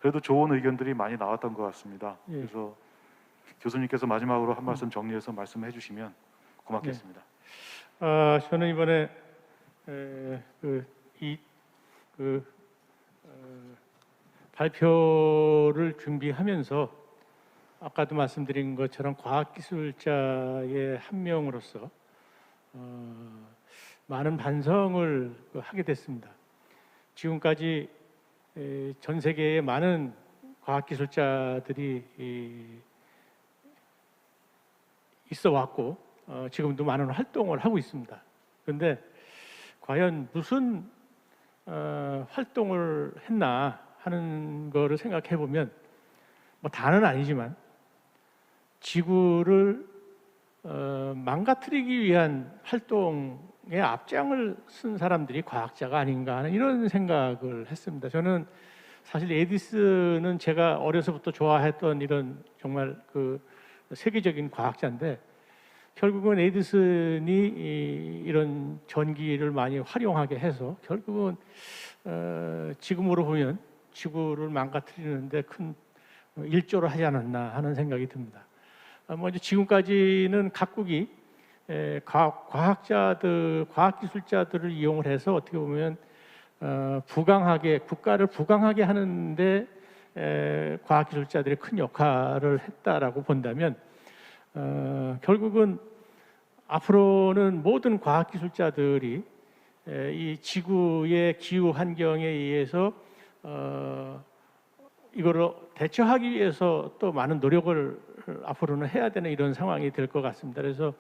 그래도 좋은 의견들이 많이 나왔던 것 같습니다. 예. 그래서 교수님께서 마지막으로 한 말씀 정리해서 말씀해 주시면 고맙겠습니다. 저는 이번에 발표를 준비하면서 아까도 말씀드린 것처럼 과학기술자의 한 명으로서 많은 반성을 하게 됐습니다. 지금까지 전 세계의 많은 과학기술자들이 있어 왔고 지금도 많은 활동을 하고 있습니다. 그런데 과연 무슨 활동을 했나 하는 거를 생각해 보면 뭐 다는 아니지만 지구를 망가뜨리기 위한 활동의 앞장을 쓴 사람들이 과학자가 아닌가 하는 이런 생각을 했습니다. 저는 사실 에디슨은 제가 어려서부터 좋아했던 이런 정말 그 세계적인 과학자인데 결국은 에디슨이 이런 전기를 많이 활용하게 해서 결국은 지금으로 보면 지구를 망가뜨리는데 큰 일조를 하지 않았나 하는 생각이 듭니다. 먼저 지금까지는 각국이 과학기술자들을 이용을 해서 어떻게 보면 국가를 부강하게 하는데 과학기술자들이 큰 역할을 했다라고 본다면 결국은 앞으로는 모든 과학기술자들이 이 지구의 기후 환경에 의해서 이거를 대처하기 위해서 또 많은 노력을 앞으로는 해야 되는 이런 상황이 될 것 같습니다. 그래서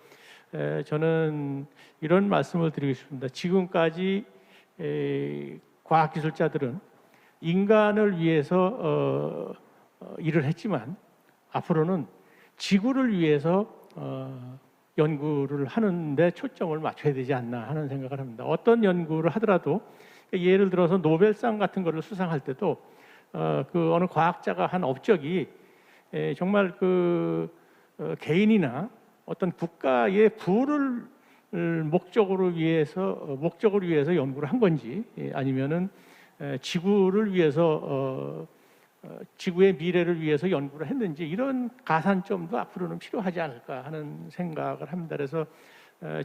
저는 이런 말씀을 드리고 싶습니다. 지금까지 과학기술자들은 인간을 위해서 일을 했지만 앞으로는 지구를 위해서 연구를 하는데 초점을 맞춰야 되지 않나 하는 생각을 합니다. 어떤 연구를 하더라도 예를 들어서 노벨상 같은 거를 수상할 때도 그 어느 과학자가 한 업적이 정말 그 개인이나 어떤 국가의 부를 목적을 위해서 연구를 한 건지 아니면은 지구를 위해서 지구의 미래를 위해서 연구를 했는지 이런 가산점도 앞으로는 필요하지 않을까 하는 생각을 합니다. 그래서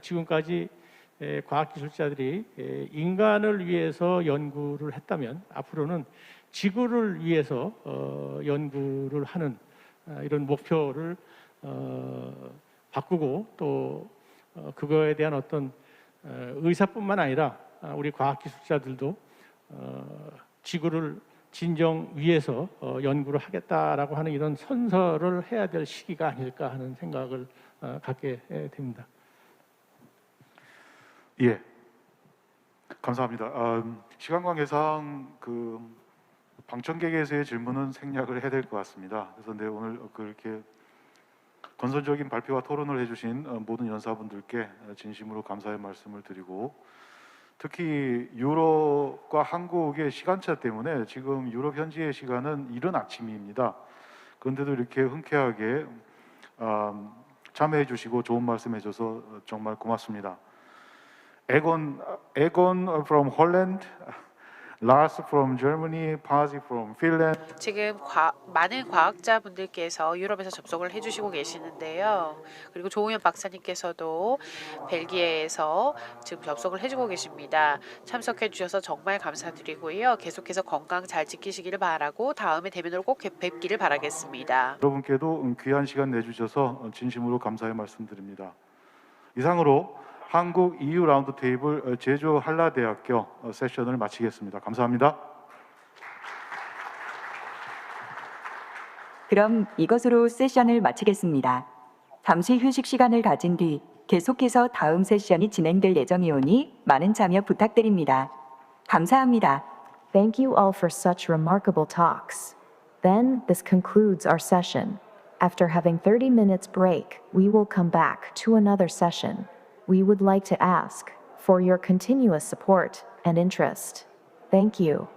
지금까지 과학기술자들이 인간을 위해서 연구를 했다면 앞으로는 지구를 위해서 연구를 하는 이런 목표를 바꾸고 또 그거에 대한 어떤 의사뿐만 아니라 우리 과학기술자들도 지구를 진정 위해서 연구를 하겠다라고 하는 이런 선서를 해야 될 시기가 아닐까 하는 생각을 갖게 됩니다. 예, 감사합니다. 시간 관계상 그 방청객에서의 질문은 생략을 해야 될 것 같습니다. 그래서 네, 오늘 그렇게 건설적인 발표와 토론을 해주신 모든 연사분들께 진심으로 감사의 말씀을 드리고 특히 유럽과 한국의 시간차 때문에 지금 유럽 현지의 시간은 이른 아침입니다. 그런데도 이렇게 흔쾌하게 참여해 주시고 좋은 말씀 해줘서 정말 고맙습니다. Egon from Holland, Lars from Germany, Pasi from Finland. 지금 많은 과학자분들께서 유럽에서 접속을 해주시고 계시는데요. 그리고 조우현 박사님께서도 벨기에에서 지금 접속을 해주고 계십니다. 참석해 주셔서 정말 감사드리고요. 계속해서 건강 잘 지키시기를 바라고 다음에 대면으로 꼭 뵙기를 바라겠습니다. 여러분께도 귀한 시간 내주셔서 진심으로 감사의 말씀드립니다. 이상으로 한국 EU 라운드 테이블 제주 한라대학교 세션을 마치겠습니다. 감사합니다. 그럼 이것으로 세션을 마치겠습니다. 잠시 휴식 시간을 가진 뒤 계속해서 다음 세션이 진행될 예정이오니 많은 참여 부탁드립니다. 감사합니다. Thank you all for such remarkable talks. Then, this concludes our session. After having 30 minutes break, we will come back to another session. We would like to ask for your continuous support and interest. Thank you.